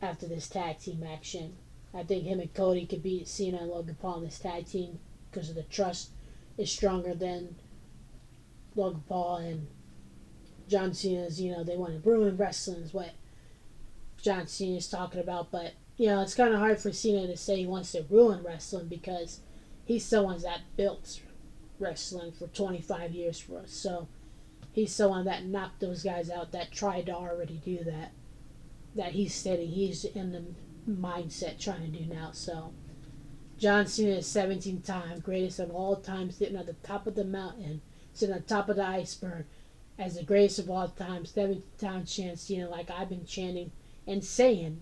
after this tag team action. I think him and Cody could beat Cena and Logan Paul in this tag team because of the trust is stronger than Logan Paul and John Cena's. They want to ruin wrestling is what John Cena's talking about. But, it's kind of hard for Cena to say he wants to ruin wrestling because he's someone that built wrestling for 25 years for us. So he's someone that knocked those guys out that tried to already do that. That he's steady. He's in the mindset trying to do now. So John Cena is 17-time greatest of all time, sitting at the top of the mountain, sitting on top of the iceberg as the greatest of all time, 17-time chant Cena, like I've been chanting and saying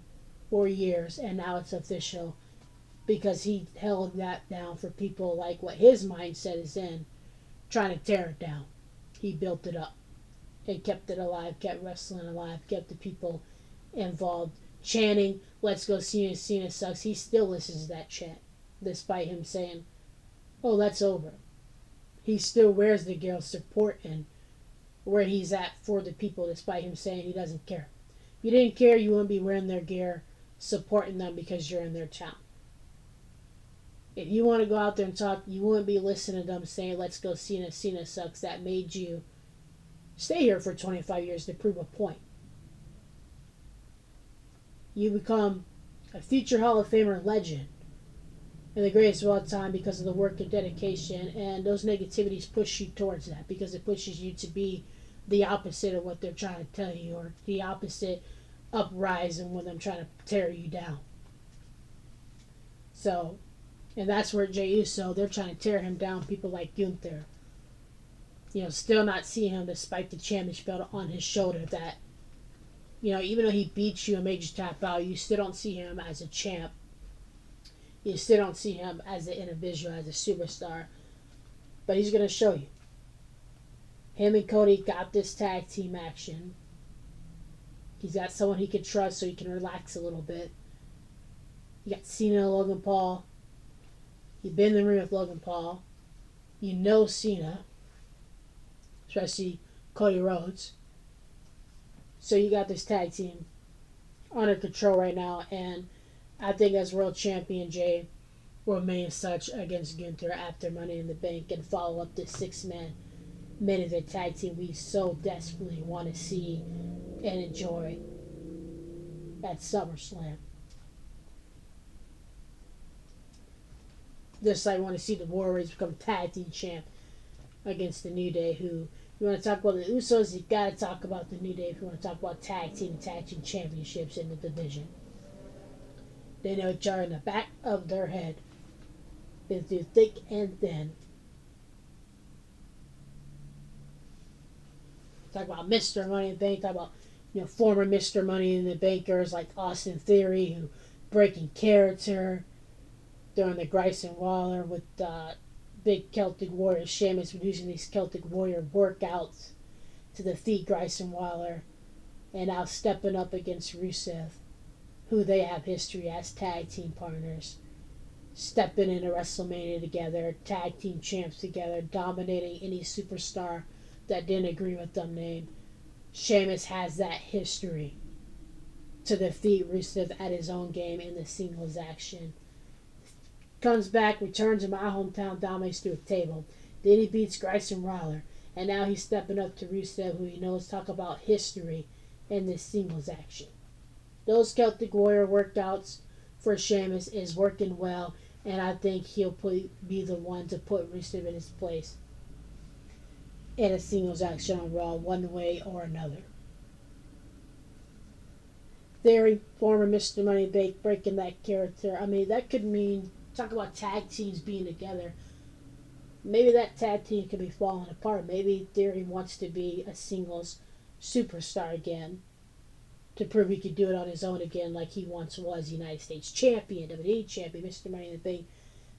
for years, and now it's official because he held that down for people like what his mindset is in, trying to tear it down. He built it up and kept it alive, kept wrestling alive, kept the people involved chanting, "Let's go Cena, Cena sucks," he still listens to that chant, despite him saying, "Oh, that's over." He still wears the gear, supporting where he's at for the people, despite him saying he doesn't care. If you didn't care, you wouldn't be wearing their gear, supporting them because you're in their town. If you want to go out there and talk, you wouldn't be listening to them saying, "Let's go Cena, Cena sucks." That made you stay here for 25 years to prove a point. You become a future Hall of Famer legend and the greatest of all time because of the work and dedication, and those negativities push you towards that because it pushes you to be the opposite of what they're trying to tell you, or the opposite uprising when I'm trying to tear you down. So, and that's where Jey Uso, they're trying to tear him down. People like Gunther, still not seeing him despite the championship belt on his shoulder. That, even though he beat you and made you tap out, you still don't see him as a champ. You still don't see him as an individual, as a superstar. But he's going to show you. Him and Cody got this tag team action. He's got someone he can trust so he can relax a little bit. You got Cena and Logan Paul. You've been in the ring with Logan Paul. You know Cena, especially Cody Rhodes. So you got this tag team under control right now, and I think as world champion, Jey will remain such against Gunther after Money in the Bank and follow up the 6-man main event tag team we so desperately want to see and enjoy at SummerSlam. Just like I want to see the Warriors become tag team champ against the New Day, who, you want to talk about the Usos, you got to talk about the New Day if you want to talk about tag team championships in the division. They know each other in the back of their head. Been through thick and thin. Talk about Mr. Money in the Bank. Talk about former Mr. Money in the Bankers like Austin Theory, who breaking character during the Grayson Waller with big Celtic Warrior Sheamus using these Celtic Warrior workouts to defeat Grayson Waller, and now stepping up against Rusev, who they have history as tag team partners, stepping into WrestleMania together, tag team champs together, dominating any superstar that didn't agree with them name. Sheamus has that history to defeat Rusev at his own game in the singles action. Comes back, returns to my hometown, dominates through a table. Then he beats Grayson Waller, and now he's stepping up to Rusev, who he knows talk about history in this singles action. Those Celtic Warrior workouts for Sheamus is working well, and I think he'll be the one to put Rusev in his place in a singles action on Raw, one way or another. Theory, former Mr. Money Bank, breaking that character. I mean, that could mean, talk about tag teams being together. Maybe that tag team could be falling apart. Maybe Theory wants to be a singles superstar again, to prove he could do it on his own again like he once was United States champion, WWE champion, Mr. Money in the Bank.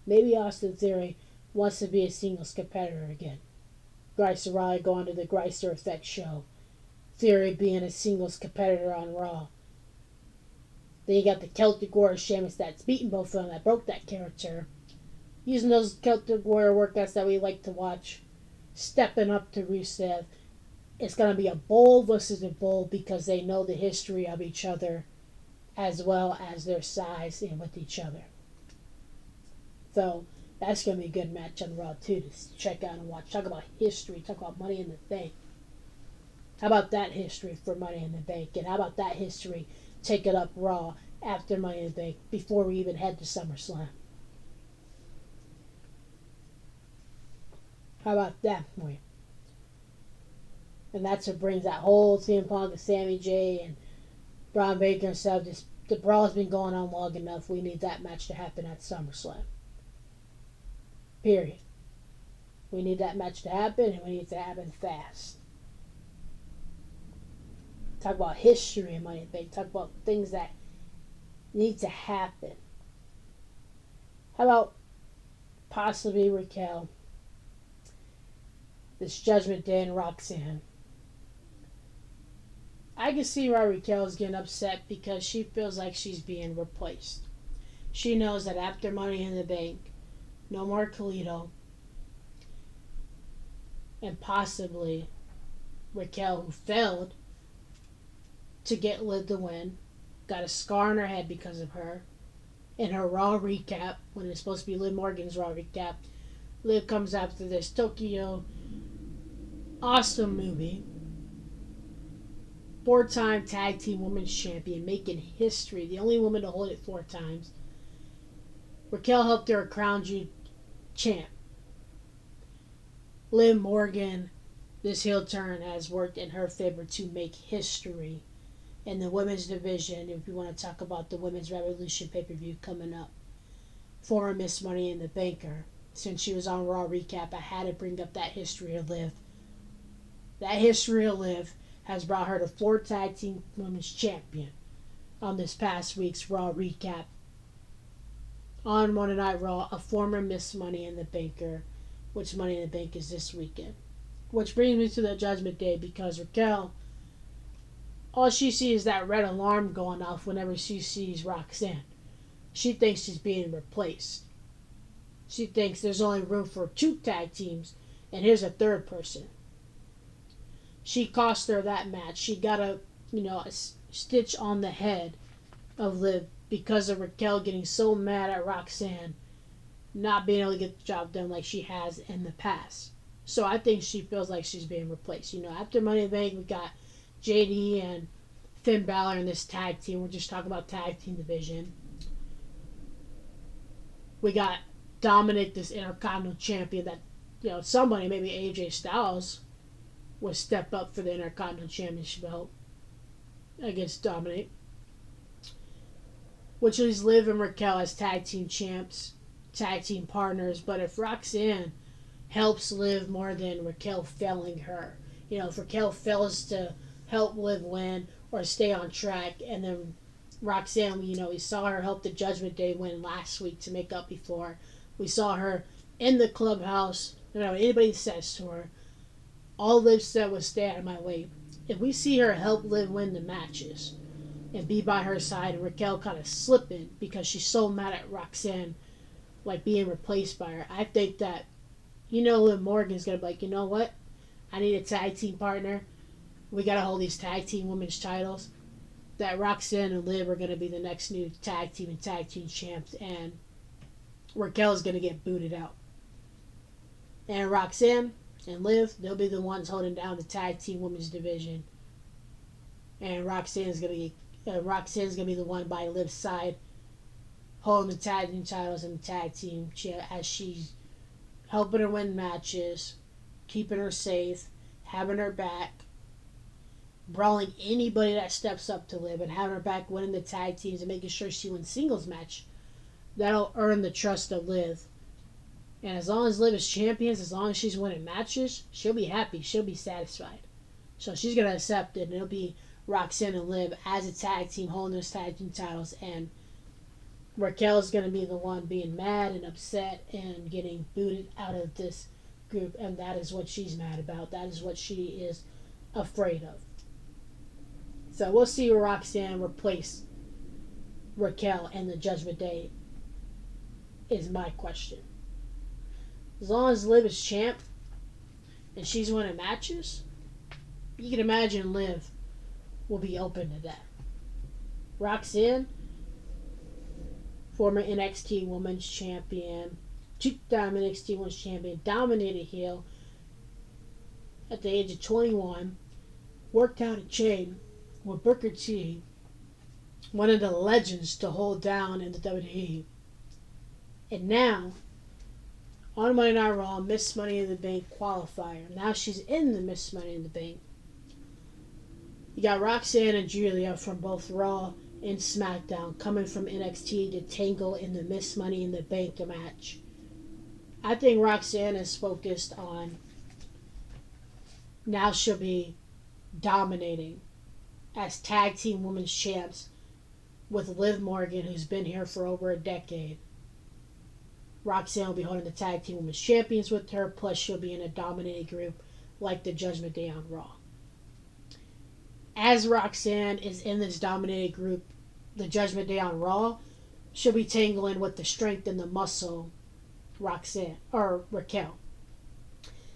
Maybe Austin Theory wants to be a singles competitor again. Grayson Waller going to the Greiser Effect show. Theory being a singles competitor on Raw. Then you got the Celtic Warrior Sheamus that's beaten both of them, that broke that character. Using those Celtic Warrior workouts that we like to watch. Stepping up to Rusev. It's going to be a bull versus a bull because they know the history of each other as well as their size and with each other. So that's going to be a good match on Raw too to check out and watch. Talk about history. Talk about Money in the Bank. How about that history for Money in the Bank? And how about that history take it up Raw after Money in the Bank before we even head to SummerSlam? How about that for you? And that's what brings that whole CM Punk and Sammy J and Braun Baker and stuff. The brawl's been going on long enough. We need that match to happen at SummerSlam. Period. We need that match to happen, and we need it to happen fast. Talk about history and Money in the Bank. Talk about things that need to happen. How about possibly Raquel, this Judgment Day and Roxanne I can see why Raquel's getting upset because she feels like she's being replaced. She knows that after Money in the Bank, no more Toledo, and possibly Raquel, who failed to get Liv to win, got a scar on her head because of her. In her Raw recap, when it's supposed to be Liv Morgan's Raw recap, Liv comes after this Tokyo awesome movie. 4-time tag team women's champion, making history. The only woman to hold it 4 times. Raquel helped her crown champ. Liv Morgan, this heel turn has worked in her favor to make history in the women's division. If you want to talk about the Women's Revolution pay-per-view coming up. Former Miss Money in the Banker. Since she was on Raw Recap, I had to bring up that history of Liv. That history of Liv has brought her to 4 tag team women's champion on this past week's Raw Recap. On Monday Night Raw, a former Miss Money in the Banker, which Money in the Bank is this weekend. Which brings me to the Judgment Day, because Raquel, all she sees is that red alarm going off whenever she sees Roxanne. She thinks she's being replaced. She thinks there's only room for 2 tag teams, and here's a third person. She cost her that match. She got a stitch on the head of Liv because of Raquel getting so mad at Roxanne not being able to get the job done like she has in the past. So I think she feels like she's being replaced. After Money in the Bank, we got JD and Finn Balor in this tag team. We're just talking about tag team division. We got Dominic, this Intercontinental Champion that, somebody, maybe AJ Styles, will step up for the Intercontinental Championship belt against Dominic. Which leaves Liv and Raquel as tag team champs, tag team partners. But if Roxanne helps Liv more than Raquel failing her, if Raquel fails to help Liv win or stay on track, and then Roxanne, we saw her help the Judgment Day win last week to make up before. We saw her in the clubhouse. Anybody says to her, all Liv said was stay out of my way. If we see her help Liv win the matches and be by her side, and Raquel kind of slipping because she's so mad at Roxanne, like being replaced by her, I think that, Liv Morgan's going to be like, you know what? I need a tag team partner. We got to hold these tag team women's titles. That Roxanne and Liv are going to be the next new tag team and tag team champs, and Raquel's going to get booted out. And Roxanne and Liv, they'll be the ones holding down the tag team women's division. And Roxanne's gonna be the one by Liv's side, holding the tag team titles and the tag team as she's helping her win matches, keeping her safe, having her back, brawling anybody that steps up to Liv, and having her back winning the tag teams and making sure she wins singles match. That'll earn the trust of Liv. And as long as Liv is champions, as long as she's winning matches, she'll be happy. She'll be satisfied. So she's going to accept it. And it'll be Roxanne and Liv as a tag team holding those tag team titles. And Raquel's going to be the one being mad and upset and getting booted out of this group. And that is what she's mad about. That is what she is afraid of. So we'll see Roxanne replace Raquel in the Judgment Day is my question. As long as Liv is champ and she's winning matches, you can imagine Liv will be open to that. Roxanne, former NXT Women's Champion, 2-time NXT Women's Champion, dominated heel at the age of 21, worked out a chain with Booker T, one of the legends to hold down in the WWE. And now, on Monday Night Raw, Miss Money in the Bank qualifier. Now she's in the Miss Money in the Bank. You got Roxanne and Julia from both Raw and SmackDown coming from NXT to tangle in the Miss Money in the Bank match. I think Roxanne is focused on now she'll be dominating as tag team women's champs with Liv Morgan, who's been here for over a decade. Roxanne will be holding the tag team women's champions with her, plus she'll be in a dominating group like the Judgment Day on Raw. as Roxanne is in this dominated group, the Judgment Day on Raw, she'll be tangling with the strength and the muscle Roxanne or Raquel.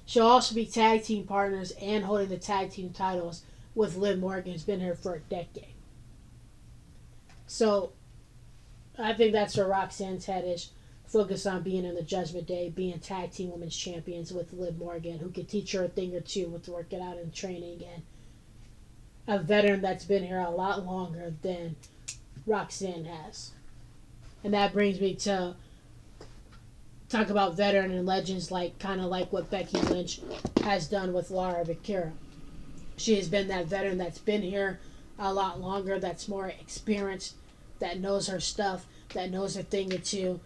She'll also be tag team partners and holding the tag team titles with Liv Morgan, who's been here for a decade. So I think that's where Roxanne's head is. Focus on being in the Judgment Day, being tag team women's champions with Liv Morgan, who can teach her a thing or two with working out and training, and a veteran that's been here a lot longer than Roxanne has. And that brings me to talk about veteran and legends, like kind of like what Becky Lynch has done with Laura Vaquera. She has been that veteran that's been here a lot longer, that's more experienced, that knows her stuff, that knows her thing or two,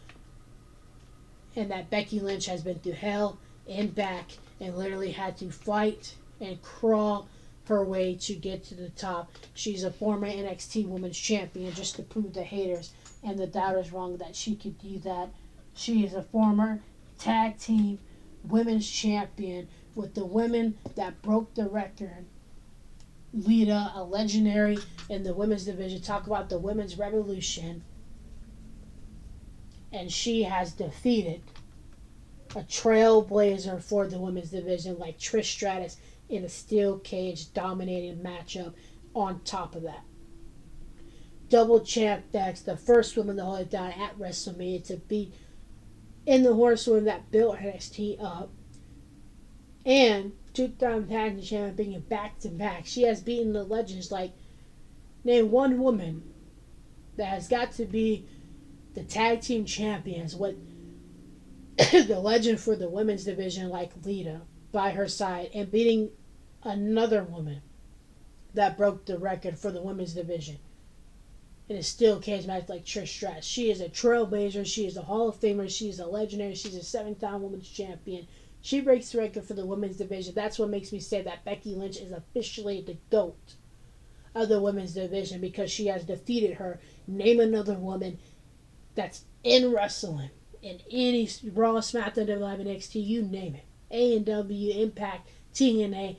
and that Becky Lynch has been through hell and back and literally had to fight and crawl her way to get to the top. She's a former NXT Women's Champion, just to prove the haters and the doubters wrong that she could do that. She is a former tag team women's champion with the women that broke the record. Lita, a legendary in the women's division. Talk about the women's revolution. And she has defeated a trailblazer for the women's division like Trish Stratus in a steel cage dominating matchup on top of that. Double champ Dex, the first woman to hold it down at WrestleMania to beat in the horsewoman that built NXT up. And two-time tag team champion, being back to back. She has beaten the legends. Like, name one woman that has got to be the tag team champions with the legend for the women's division like Lita by her side and beating another woman that broke the record for the women's division in a steel cage match like Trish Stratus. She is a trailblazer. She is a Hall of Famer. She is a legendary. She's a 7-time women's champion. She breaks the record for the women's division. That's what makes me say that Becky Lynch is officially the GOAT of the women's division, because she has defeated her. Name another woman that's in wrestling, in any Raw, SmackDown, WWE, NXT, you name it. A&W, Impact, TNA.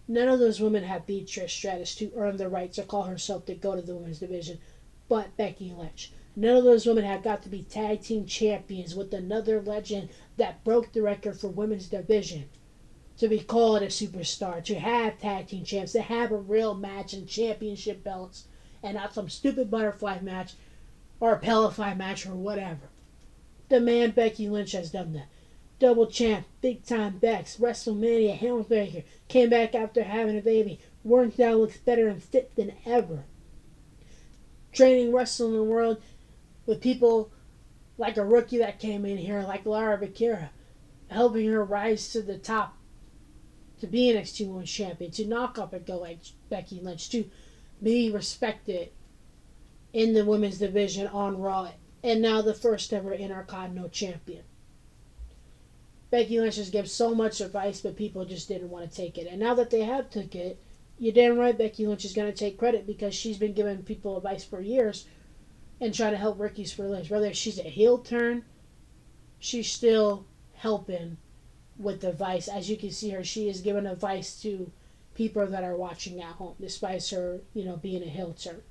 None of those women have beat Trish Stratus to earn the right to call herself the GOAT of the women's division, but Becky Lynch. None of those women have got to be tag team champions with another legend that broke the record for women's division to be called a superstar, to have tag team champs, to have a real match and championship belts, and not some stupid butterfly match or a Pelify match or whatever. The man Becky Lynch has done that. Double champ, big time Bex, WrestleMania, Helmsbreaker, came back after having a baby, worked out, looks better and fit than ever. Training wrestling world with people like a rookie that came in here, like Laura Vaquera, helping her rise to the top, to be an NXT Women's Champion, to knock up and go like Becky Lynch, to be respected in the women's division on Raw, and now the first ever Intercontinental Champion. Becky Lynch has given so much advice, but people just didn't want to take it. And now that they have took it, you're damn right Becky Lynch is going to take credit, because she's been giving people advice for years and trying to help rookies for Lynch. Whether she's a heel turn, she's still helping with advice. As you can see her, she is giving advice to people that are watching at home, despite her, being a heel turn.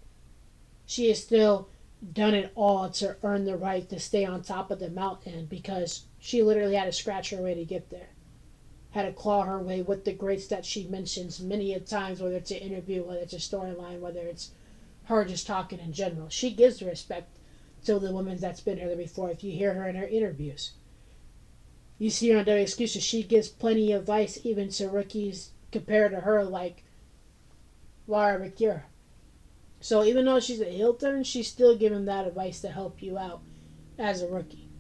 She has still done it all to earn the right to stay on top of the mountain, because she literally had to scratch her way to get there. Had to claw her way with the greats that she mentions many a times, whether it's an interview, whether it's a storyline, whether it's her just talking in general. She gives respect to the women that's been here before. If you hear her in her interviews, you see her on W Excuses, she gives plenty of advice even to rookies compared to her, like Laura Vaquera. So even though she's a heel turn, she's still giving that advice to help you out as a rookie.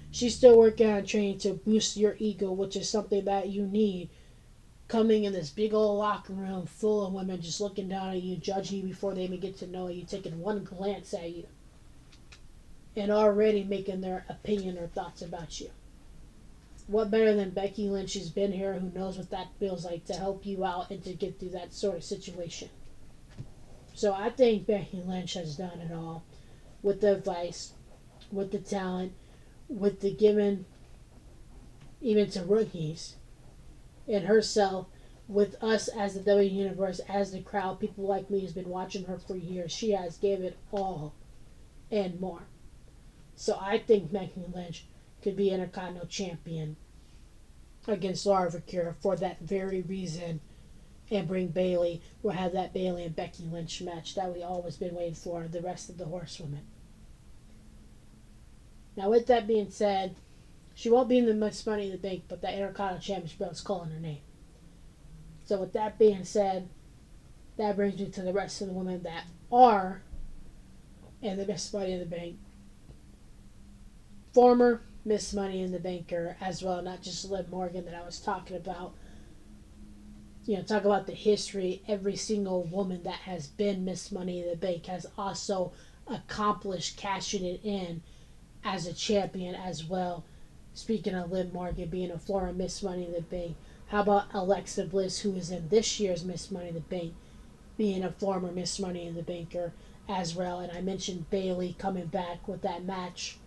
She's still working on training to boost your ego, which is something that you need coming in this big old locker room full of women just looking down at you, judging you before they even get to know you, taking one glance at you, and already making their opinion or thoughts about you. What better than Becky Lynch, who's been here, who knows what that feels like, to help you out and to get through that sort of situation. So I think Becky Lynch has done it all, with the advice, with the talent, with the giving even to rookies, and herself with us as the W Universe, as the crowd, people like me who's been watching her for years, she has gave it all and more. So I think Becky Lynch could be Intercontinental Champion against Laura Vicura for that very reason, and bring Bailey. We'll have that Bailey and Becky Lynch match that we always been waiting for. The rest of the horsewomen. Now, with that being said, she won't be in the Miss Money in the Bank, but that Intercontinental Championship belt is calling her name. So, with that being said, that brings me to the rest of the women that are in the Miss Money in the Bank. Former Miss Money in the Banker as well, not just Liv Morgan that I was talking about. Talk about the history. Every single woman that has been Miss Money in the Bank has also accomplished cashing it in as a champion as well. Speaking of Liv Morgan being a former Miss Money in the Bank, how about Alexa Bliss, who is in this year's Miss Money in the Bank, being a former Miss Money in the Banker as well? And I mentioned Bailey coming back with that match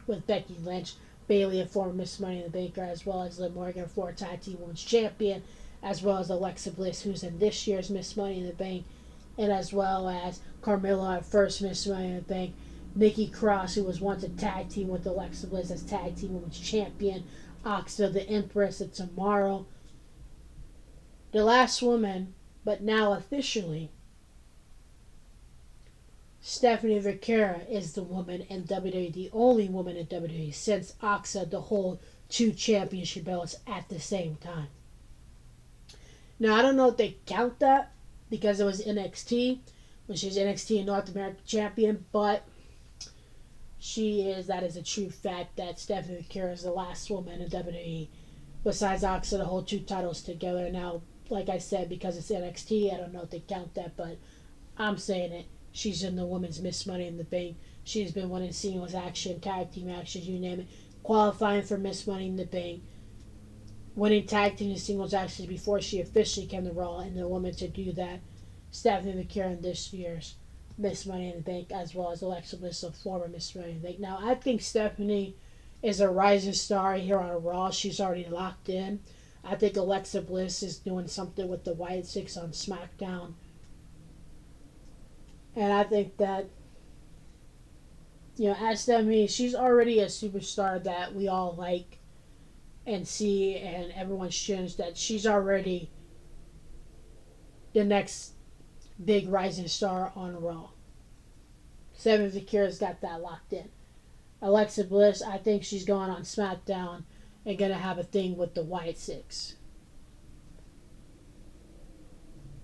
with Becky Lynch. Bailey, a former Miss Money in the Banker, as well as Liv Morgan, a former Tag Team Women's Champion, as well as Alexa Bliss, who's in this year's Miss Money in the Bank, and as well as Carmella, first Miss Money in the Bank. Nikki Cross, who was once a tag team with Alexa Bliss as Tag Team Women's Champion. Oxa, the Empress of Tomorrow. The last woman, but now officially, Stephanie Vergara is the woman in WWE, the only woman in WWE since Oxa to hold two championship belts at the same time. Now, I don't know if they count that because it was NXT, which is NXT North American Champion, but that is a true fact that Stephanie Vergara is the last woman in WWE besides Oxa to hold two titles together. Now, like I said, because it's NXT, I don't know if they count that, but I'm saying it. She's in the women's Miss Money in the Bank. She's been winning singles action, tag team actions, you name it. Qualifying for Miss Money in the Bank. Winning tag team and singles actions before she officially came to Raw, and the woman to do that. Stephanie Vergara in this year's Miss Money in the Bank, as well as Alexa Bliss, a former Miss Money in the Bank. Now, I think Stephanie is a rising star here on Raw. She's already locked in. I think Alexa Bliss is doing something with the White Six on SmackDown. And I think that, as Stephanie, she's already a superstar that we all like and see, and everyone shares that she's already the next big rising star on Raw. Stephanie Vergara's got that locked in. Alexa Bliss, I think she's going on SmackDown and going to have a thing with the White Six.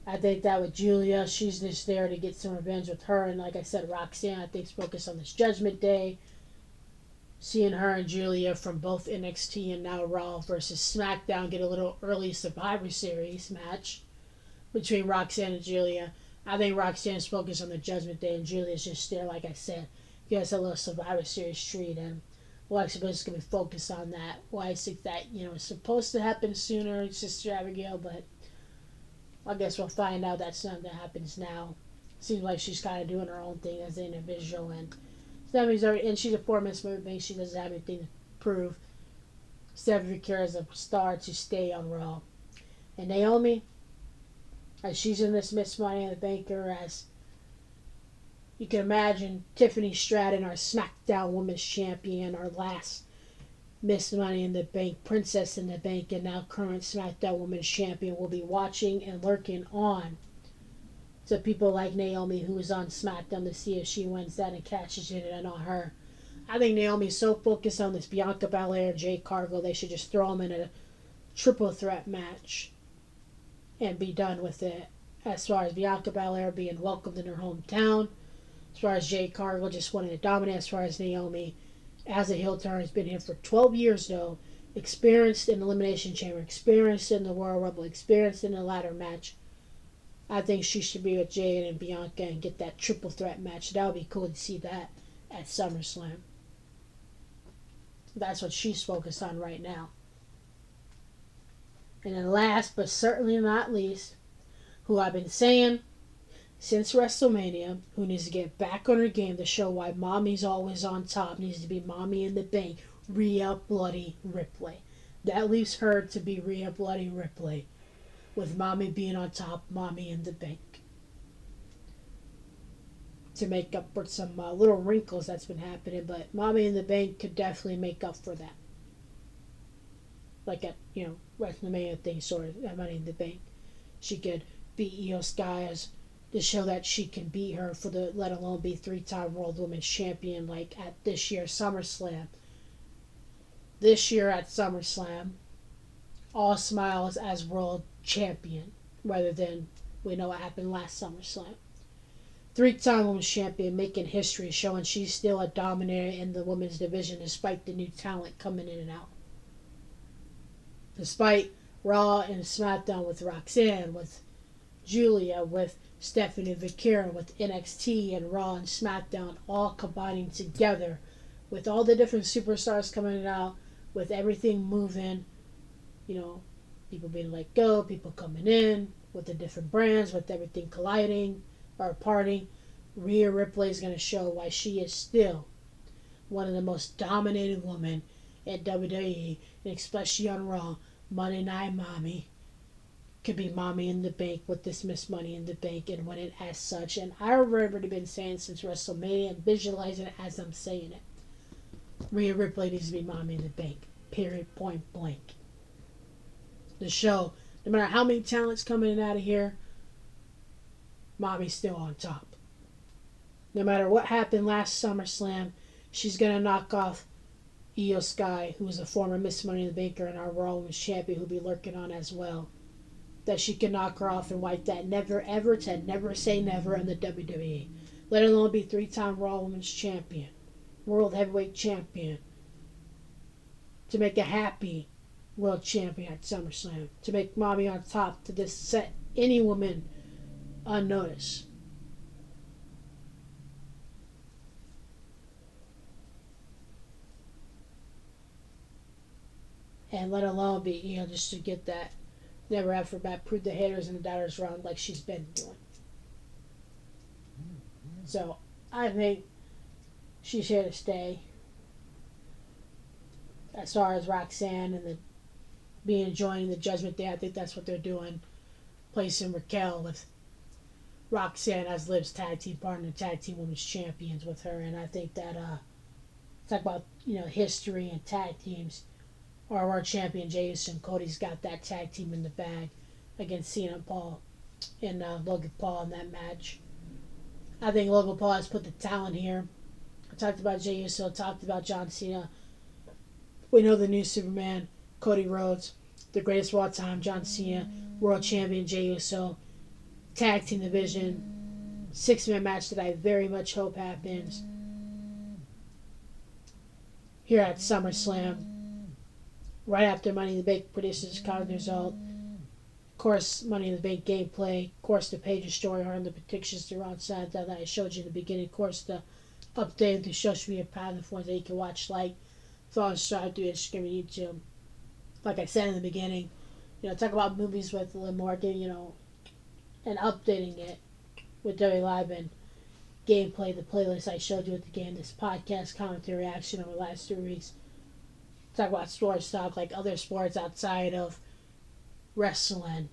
I think that with Julia, she's just there to get some revenge with her. And like I said, Roxanne, I think, is focused on this Judgment Day. Seeing her and Julia from both NXT and now Raw versus SmackDown get a little early Survivor Series match between Roxanne and Julia. I think Roxanne's focused on the Judgment Day and Julia's just there, like I said, give us a little Survivor Series treat. And Alexa Bliss is going to be focused on that. Well, I think that, is supposed to happen sooner, Sister Abigail, but I guess we'll find out that's something that happens now. Seems like she's kind of doing her own thing as an individual, and Stephanie's already, and she's a former Miss Movement. She doesn't have anything to prove. Stephanie Vergara is a star to stay on Raw. And Naomi, as she's in this Miss Money in the Banker, as you can imagine, Tiffany Stratton, our SmackDown Women's Champion, our last Miss Money in the Bank, Princess in the Bank, and now current SmackDown Women's Champion, will be watching and lurking on to people like Naomi, who is on SmackDown, to see if she wins that and cashes in on her. I think Naomi's so focused on this Bianca Belair, Jade Cargill, they should just throw them in a triple threat match and be done with it. As far as Bianca Belair being welcomed in her hometown, as far as Jade Cargill just wanting to dominate, as far as Naomi as a heel turn, has been here for 12 years though, experienced in Elimination Chamber, experienced in the Royal Rumble, experienced in the ladder match. I think she should be with Jade and Bianca and get that triple threat match. That would be cool to see that at SummerSlam. That's what she's focused on right now. And then last but certainly not least, who I've been saying since WrestleMania, who needs to get back on her game to show why mommy's always on top, needs to be Mommy in the Bank, Rhea Bloody Ripley. That leaves her to be Rhea Bloody Ripley with Mommy being on top, Mommy in the bank, to make up for some little wrinkles that's been happening. But Mommy in the bank could definitely make up for that. Like at, WrestleMania thing, sort of, Money in the Bank. She could beat Io Sky as to show that she can beat her for the, let alone be 3-time World Women's Champion, like at this year's SummerSlam. This year at SummerSlam, all smiles as world champion, rather than we know what happened last SummerSlam. 3-time women's champion, making history, showing she's still a dominator in the women's division despite the new talent coming in and out. Despite Raw and SmackDown with Roxanne, with Julia, with Stephanie Vaquero, with NXT and Raw and SmackDown all combining together, with all the different superstars coming out, with everything moving, people being let go, people coming in, with the different brands, with everything colliding or parting. Rhea Ripley is going to show why she is still one of the most dominating women at WWE, and especially on Raw. Monday Night Mommy could be Mommy in the Bank with this Miss Money in the Bank and win it as such. And I've already been saying since WrestleMania and visualizing it as I'm saying it. Rhea Ripley needs to be Mommy in the Bank. Period. Point blank. The show, no matter how many talents coming in and out of here, Mommy's still on top. No matter what happened last SummerSlam, she's going to knock off Io Sky, who was a former Miss Money in the Banker and our Raw Women's Champion, who'll be lurking on as well. That she can knock her off and wipe that never ever to never say never in the WWE. Let alone be 3-time Raw Women's Champion, World Heavyweight Champion. To make a happy World Champion at SummerSlam. To make Mommy on top, to just set any woman unnoticed. And let alone be, just to get that never ever back, prove the haters and the doubters wrong like she's been doing. So, I think she's here to stay. As far as Roxanne and the being joining the Judgment Day, I think that's what they're doing. Placing Raquel with Roxanne as Liv's tag team partner, tag team women's champions with her. And I think that, talk about, history and tag teams. Our world champion Jey Uso and Cody's got that tag team in the bag against Cena and Paul and Logan Paul in that match. I think Logan Paul has put the talent here. I talked about Jey Uso, talked about John Cena. We know the new Superman, Cody Rhodes, the greatest of all time, John Cena, world champion Jey Uso, tag team division, 6-man match that I very much hope happens here at SummerSlam. Right after Money in the Bank produces card result. Of course, Money in the Bank gameplay. Of course, the pages story are in the predictions to Ron side that I showed you in the beginning. Of course, the update to social media platforms that you can watch, like follow and subscribe to Instagram and YouTube. Like I said in the beginning, talk about movies with a little more, and updating it with Joey Live and gameplay, the playlist I showed you at the game, this podcast commentary reaction over the last 3 weeks. Talk about sports talk, like other sports outside of wrestling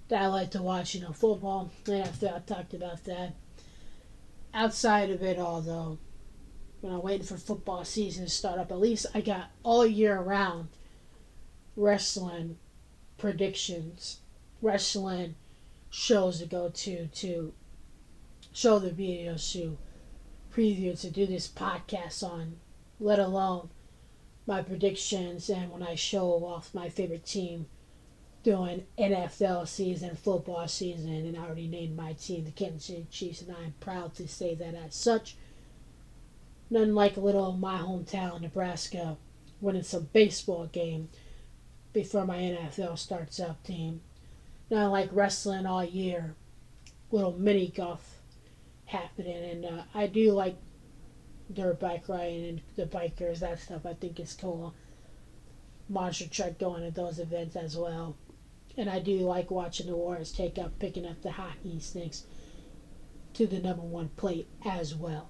that I like to watch, football, NFL, I talked about that. Outside of it all, though, when I'm waiting for football season to start up, at least I got all year round wrestling predictions, wrestling shows to go to show the videos, to preview, to do this podcast on, let alone my predictions, and when I show off my favorite team during NFL season, football season, and I already named my team the Kansas City Chiefs, and I'm proud to say that as such. Nothing like a little my hometown, Nebraska, winning some baseball game before my NFL starts up team. Nothing like wrestling all year, little mini golf happening, and I do like dirt bike riding and the bikers, that stuff I think is cool. Monster truck going at those events as well. And I do like watching the Warriors picking up the hockey sticks to the #1 plate as well.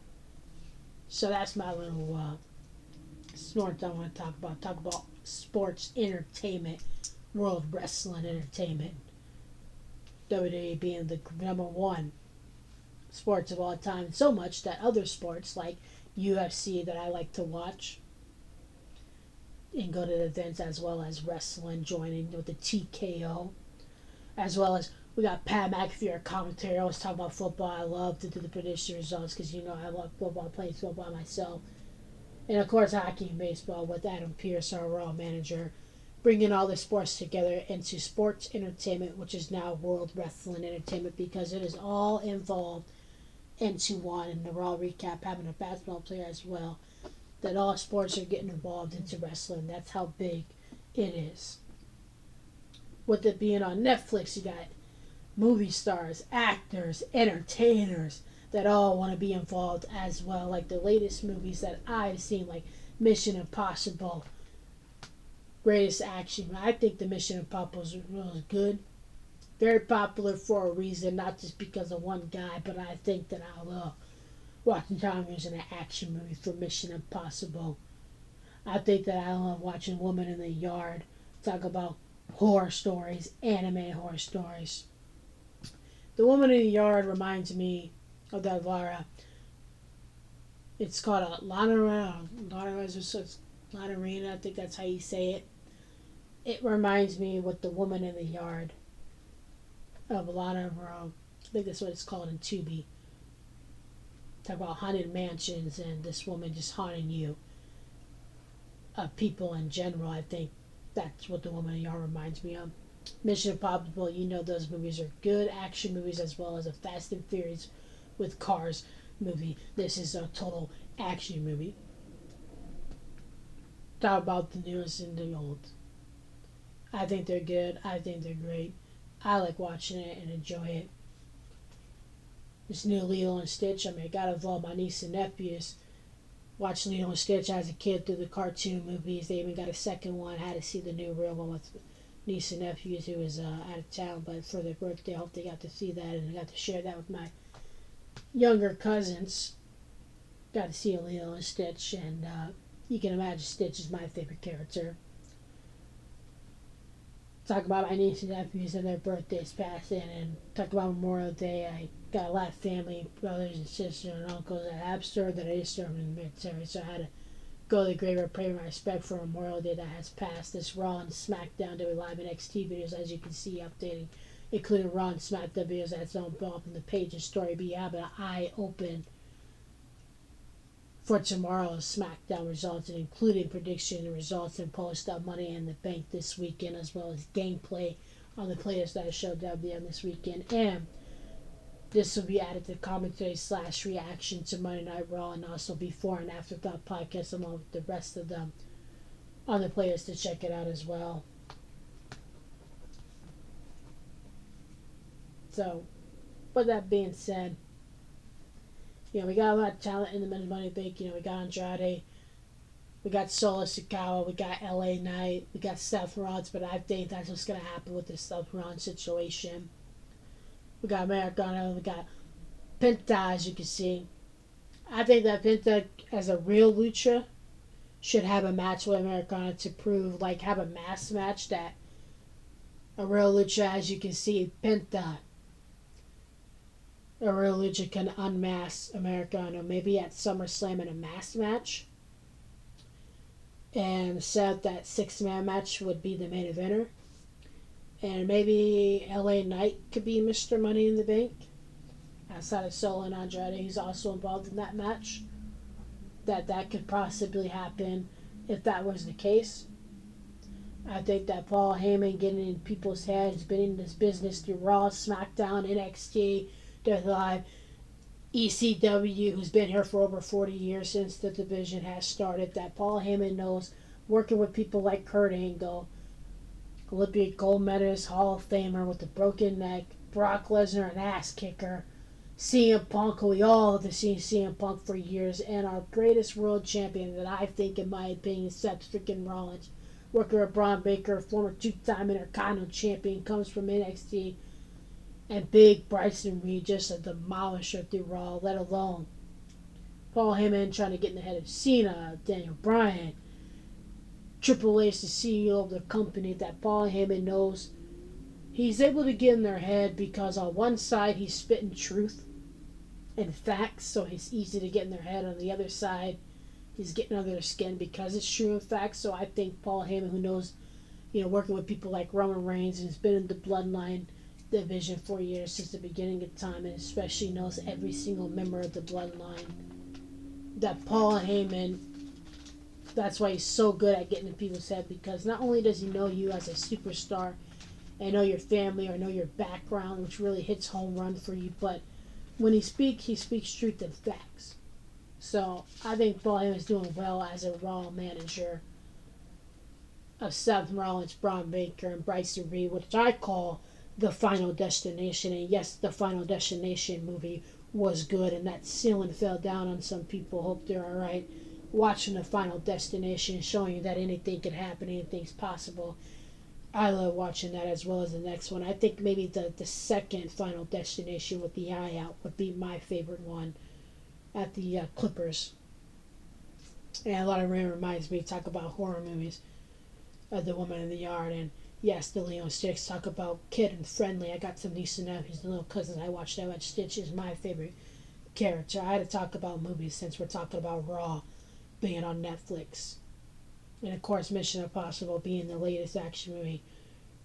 So that's my little snort I want to talk about. Talk about sports entertainment World Wrestling Entertainment. WWE being the number one sports of all time, so much that other sports like UFC that I like to watch and go to the events, as well as wrestling, joining with the TKO, as well as we got Pat McAfee, our commentary. I always talk about football. I love to do the prediction results because you know I love football, playing football myself. And of course, hockey and baseball with Adam Pearce, our Raw manager, bringing all the sports together into sports entertainment, which is now World Wrestling Entertainment, because it is all involved into one. And the Raw recap, having a basketball player as well, that all sports are getting involved into wrestling. That's how big it is. With it being on Netflix, you got movie stars, actors, entertainers that all want to be involved as well. Like the latest movies that I've seen, like Mission Impossible, greatest action. I think the Mission Impossible is really good. Very popular for a reason, not just because of one guy, but I think that I love watching Tom Cruise in an action movie for Mission Impossible. I think that I love watching Woman in the Yard talk about horror stories, anime horror stories. The Woman in the Yard reminds me of that Lara. It's called a Lanarina, I think that's how you say it. It reminds me with the Woman in the Yard of Lana. I think that's what it's called in Tubi. Talk about haunted mansions and this woman just haunting you. People in general, I think that's what the Woman in the Yard reminds me of. Mission Impossible, you know those movies are good action movies, as well as a Fast and Furious with cars movie. This is a total action movie. Talk about the newest and the old. I think they're good. I think they're great. I like watching it and enjoy it. This new Lilo and Stitch, I got to involve my niece and nephews. Watched Lilo and Stitch as a kid through the cartoon movies. They even got a second one. I had to see the new real one with niece and nephews who was out of town, but for their birthday, I hope they got to see that and I got to share that with my younger cousins. Got to see a Lilo and Stitch, and you can imagine Stitch is my favorite character. Talk about my niece and nephews and their birthdays passing, and talk about Memorial Day. I got a lot of family, brothers and sisters and uncles that have served, that I just served in the military, so I had to go to the graveyard, pay my respect for Memorial Day that has passed. This Raw and SmackDown WWE Live NXT videos, as you can see, updating, including Raw and SmackDown videos that's on up in the page and story. But you have an eye open for tomorrow's SmackDown results, and including prediction and results and post up Money in the Bank this weekend, as well as gameplay on the playlist that I showed WM this weekend. And this will be added to commentary / reaction to Monday Night Raw, and also before and after that podcast, along with the rest of them on the playlist to check it out as well. So, with that being said, we got a lot of talent in the men's Money Bank. We got Andrade, we got Solo Sikoa, we got LA Knight, we got Seth Rollins, but I think that's what's going to happen with this Seth Rollins situation. We got Americano, we got Penta, as you can see. I think that Penta, as a real lucha, should have a match with Americano to prove, have a mass match that a real lucha, as you can see, Penta, a real lucha can unmask Americano, maybe at SummerSlam in a mass match. And said that 6-man match would be the main eventer. And maybe LA Knight could be Mr. Money in the Bank. Outside of Solo and Andrade, he's also involved in that match. That could possibly happen if that was the case. I think that Paul Heyman getting in people's heads, been in this business through Raw, SmackDown, NXT, WWE Live, ECW, who's been here for over 40 years since the division has started, that Paul Heyman knows working with people like Kurt Angle, Olympic gold medalist, Hall of Famer with a broken neck, Brock Lesnar, an ass kicker, CM Punk, who we all have seen CM Punk for years, and our greatest world champion that I think, in my opinion, is Seth freaking Rollins. Working with Braun Baker, former 2-time Intercontinental champion, comes from NXT, and Big Bryson Reed, just a demolisher through Raw, let alone Paul Heyman trying to get in the head of Cena, Daniel Bryan, Triple H, the CEO of the company that Paul Heyman knows, he's able to get in their head because on one side he's spitting truth and facts, so it's easy to get in their head. On the other side, he's getting under their skin because it's true and facts. So I think Paul Heyman, who knows, working with people like Roman Reigns and has been in the bloodline division for years since the beginning of time, and especially knows every single member of the bloodline, that Paul Heyman, that's why he's so good at getting in people's head, because not only does he know you as a superstar and know your family or know your background, which really hits home run for you, but when he speaks truth and facts. So I think Paul Heyman is doing well as a Raw manager of Seth Rollins, Braun Baker, and Bryson Reed, which I call the Final Destination. And yes, the Final Destination movie was good, and that ceiling fell down on some people. Hope they're all right. Watching the Final Destination, showing you that anything can happen, anything's possible. I love watching that as well as the next one. I think maybe the second Final Destination with the eye out would be my favorite one at the Clippers. And a lot of it reminds me, talk about horror movies, The Woman in the Yard, and yes, the Lilo and Stitch, talk about kid and friendly. I got some niece and nephews and little cousins. I watched that, and Stitch is my favorite character. I had to talk about movies since we're talking about Raw being on Netflix. And of course, Mission Impossible being the latest action movie,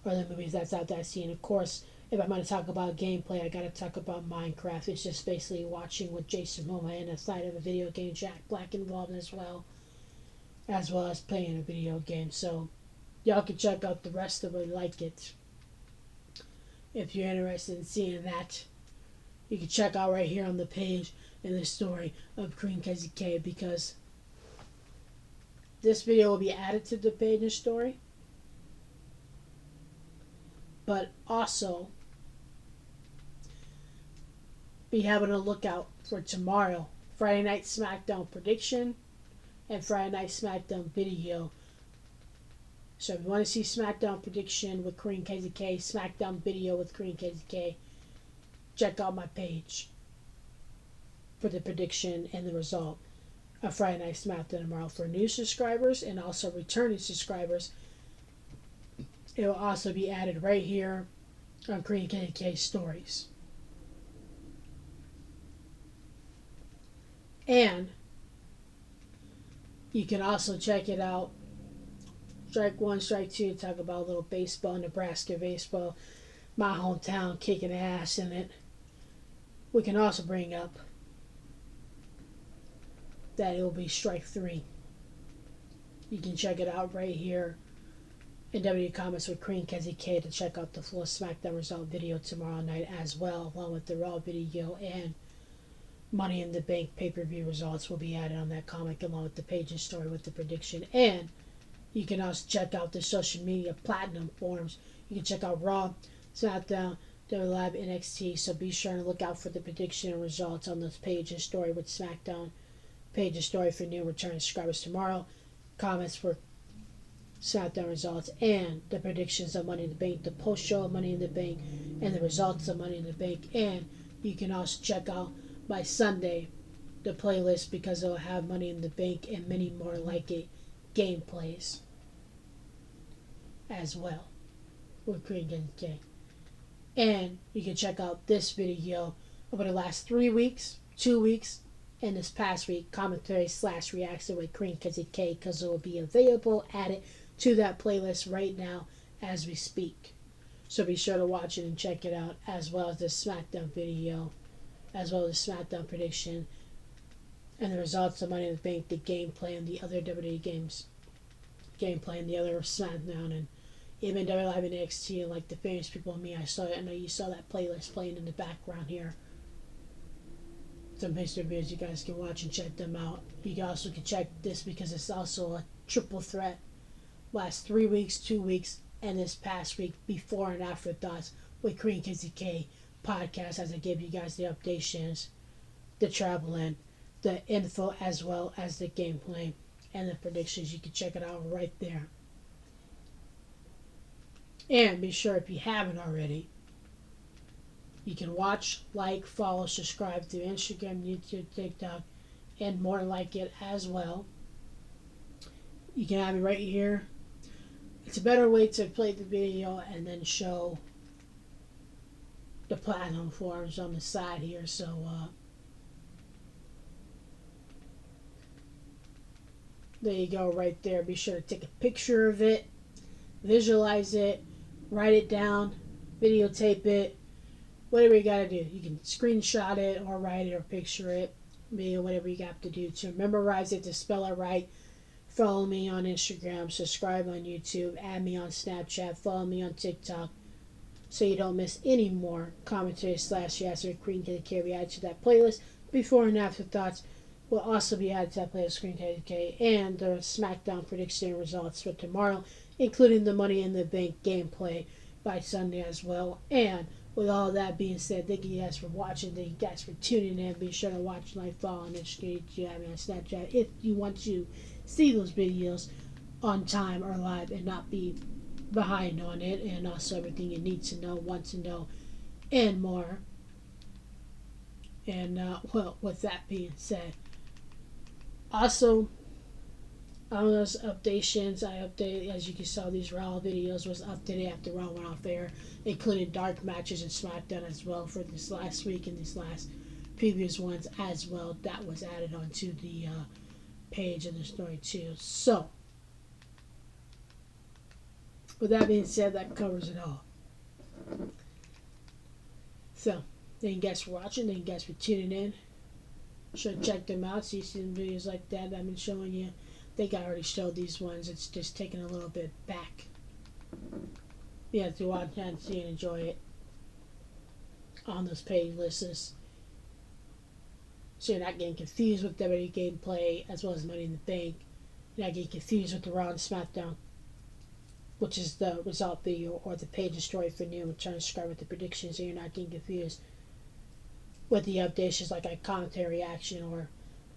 or the movies that's out that I've seen. Of course, if I'm going to talk about gameplay, I got to talk about Minecraft. It's just basically watching with Jason Momoa and a side of a video game, Jack Black involved as well as playing a video game. So y'all can check out the rest of it, like it. If you're interested in seeing that, you can check out right here on the page in the story of Krazy K, because this video will be added to the page and story, but also be having a lookout for tomorrow, Friday Night SmackDown prediction and Friday Night SmackDown video. So if you want to see SmackDown prediction with Korean KZK, SmackDown video with Korean KZK, check out my page for the prediction and the result of Friday Night SmackDown tomorrow. For new subscribers and also returning subscribers, it will also be added right here on Korean KZK Stories. And you can also check it out. Strike one, strike two, talk about a little baseball, Nebraska baseball, my hometown kicking ass in it. We can also bring up that it will be strike three. You can check it out right here in W Comments with Korean KZK to check out the full SmackDown result video tomorrow night as well, along with the Raw video, and Money in the Bank pay-per-view results will be added on that comic along with the page and story with the prediction. And you can also check out the social media platinum forums. You can check out Raw, SmackDown, WWE Live, NXT. So be sure to look out for the prediction and results on this page and story with SmackDown. Page and story for new and returning subscribers tomorrow. Comments for SmackDown results and the predictions of Money in the Bank, the post show of Money in the Bank, and the results of Money in the Bank. And you can also check out by Sunday the playlist, because it'll have Money in the Bank and many more like it gameplays as well with Korean K. And you can check out this video over the last 3 weeks, 2 weeks, and this past week, commentary / reaction with Korean K, because it will be available, added to that playlist right now as we speak. So be sure to watch it and check it out, as well as the SmackDown video, as well as the SmackDown prediction, and the results of Money in the Bank, the gameplay, and the other WWE games, gameplay, and the other SmackDown, and even WWE Live and NXT, and like the famous people and me. I know you saw that playlist playing in the background here. Some history videos you guys can watch and check them out. You also can check this because it's also a triple threat. Last 3 weeks, 2 weeks, and this past week, before and after thoughts with Korean KZK podcast, as I gave you guys the updates, the travel in, the info, as well as the gameplay and the predictions. You can check it out right there. And be sure, if you haven't already, you can watch, like, follow, subscribe to Instagram, YouTube, TikTok, and more like it as well. You can have it right here. It's a better way to play the video and then show the platinum forms on the side here. So there you go right there. Be sure to take a picture of it, visualize it, write it down, videotape it, whatever you gotta do. You can screenshot it or write it or picture it, whatever you got to do to memorize it, to spell it right. Follow me on Instagram, subscribe on YouTube, add me on Snapchat, follow me on TikTok so you don't miss any more commentary slash Yasser Queen KDK we add to that playlist. Before and after thoughts will also be added to that playlist, Screen KDK, and the SmackDown prediction results for tomorrow, including the Money in the Bank gameplay by Sunday as well. And with all that being said, thank you guys for watching. Thank you guys for tuning in. Be sure to watch, like, follow on Instagram, and on Snapchat if you want to see those videos on time or live and not be behind on it, and also everything you need to know, want to know, and more. And well, with that being said, also on those updations, I updated, as you can saw, these Raw videos was updated after Raw went off air, including dark matches and SmackDown as well for this last week and these last previous ones as well. That was added onto the page of the story too. So with that being said, that covers it all. So thank you guys for watching. Thank you guys for tuning in. Should check them out. See some videos like that I've been showing you. I think I already showed these ones. It's just taking a little bit back. You have to watch and see and enjoy it on those playlists. So you're not getting confused with WWE gameplay as well as Money in the Bank. You're not getting confused with the Raw and SmackDown, which is the result video, or the page and story for new, and trying to describe with the predictions, so you're not getting confused with the updates, like a commentary reaction or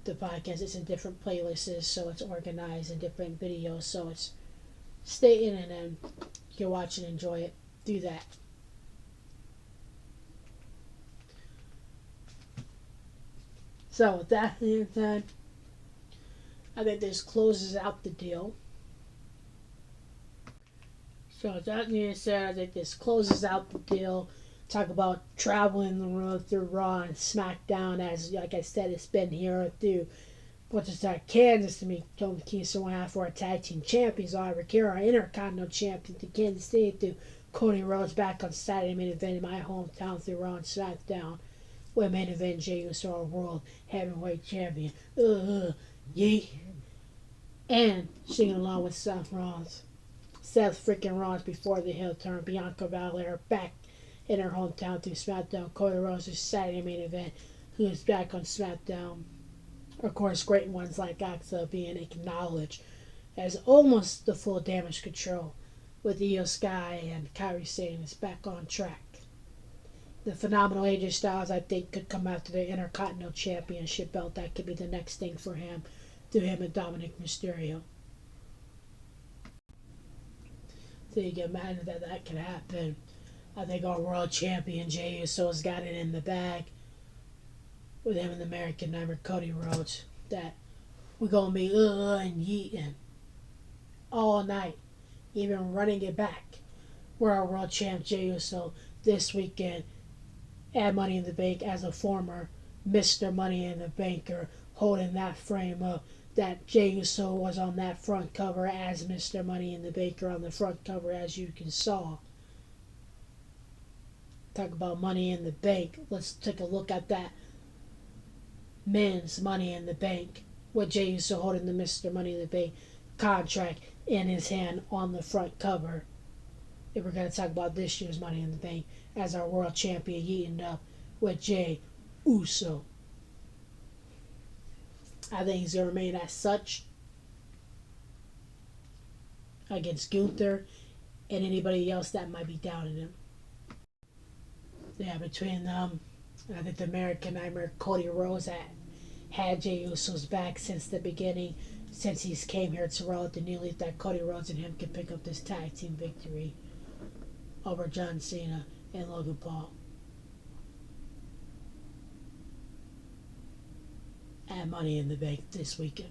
the podcast. It's in different playlists, so it's organized in different videos, so it's stay in and then you can watch and enjoy it. Do that. So with that being said, I think this closes out the deal. So with that being said, I think this closes out the deal. Talk about traveling the road through Raw and SmackDown, as like I said, it's been here through Kansas to meet Tony Kingston 1 half for our tag team champions, Oliver Kara, our Intercontinental champion, to Kansas City through Cody Rhodes back on Saturday main event in my hometown through Raw and SmackDown, where main event Jey Uso, our world heavyweight champion. Yeah. And singing along with Seth freaking Rollins before the heel turn, Bianca Belair back in her hometown through SmackDown, Cody Rhodes' Saturday main event, who is back on SmackDown. Of course, great ones like Alexa being acknowledged as almost the full damage control, with Io Sky and Kairi Sane is back on track. The phenomenal AJ Styles, I think, could come after the Intercontinental Championship belt. That could be the next thing for him, through him and Dominic Mysterio. So you can imagine that could happen. I think our world champion Jey Uso's got it in the bag with him and the American Nightmare Cody Rhodes, that we're gonna be and yeeting all night, even running it back. We're our world champ Jey Uso this weekend at Money in the Bank as a former Mr. Money in the Banker, holding that frame up. That Jey Uso was on that front cover as Mr. Money in the Banker on the front cover, as you can saw. Talk about Money in the Bank. Let's take a look at that men's Money in the Bank, with Jey Uso holding the Mr. Money in the Bank contract in his hand on the front cover. If we're going to talk about this year's Money in the Bank, as our world champion eating up with Jey Uso. I think he's going to remain as such against Gunther and anybody else that might be doubting him. Yeah, between them, I think the American Nightmare Cody Rhodes had Jey Uso's back since the beginning, since he's came here to roll with the new leaf, that Cody Rhodes and him can pick up this tag team victory over John Cena and Logan Paul at Money in the Bank this weekend.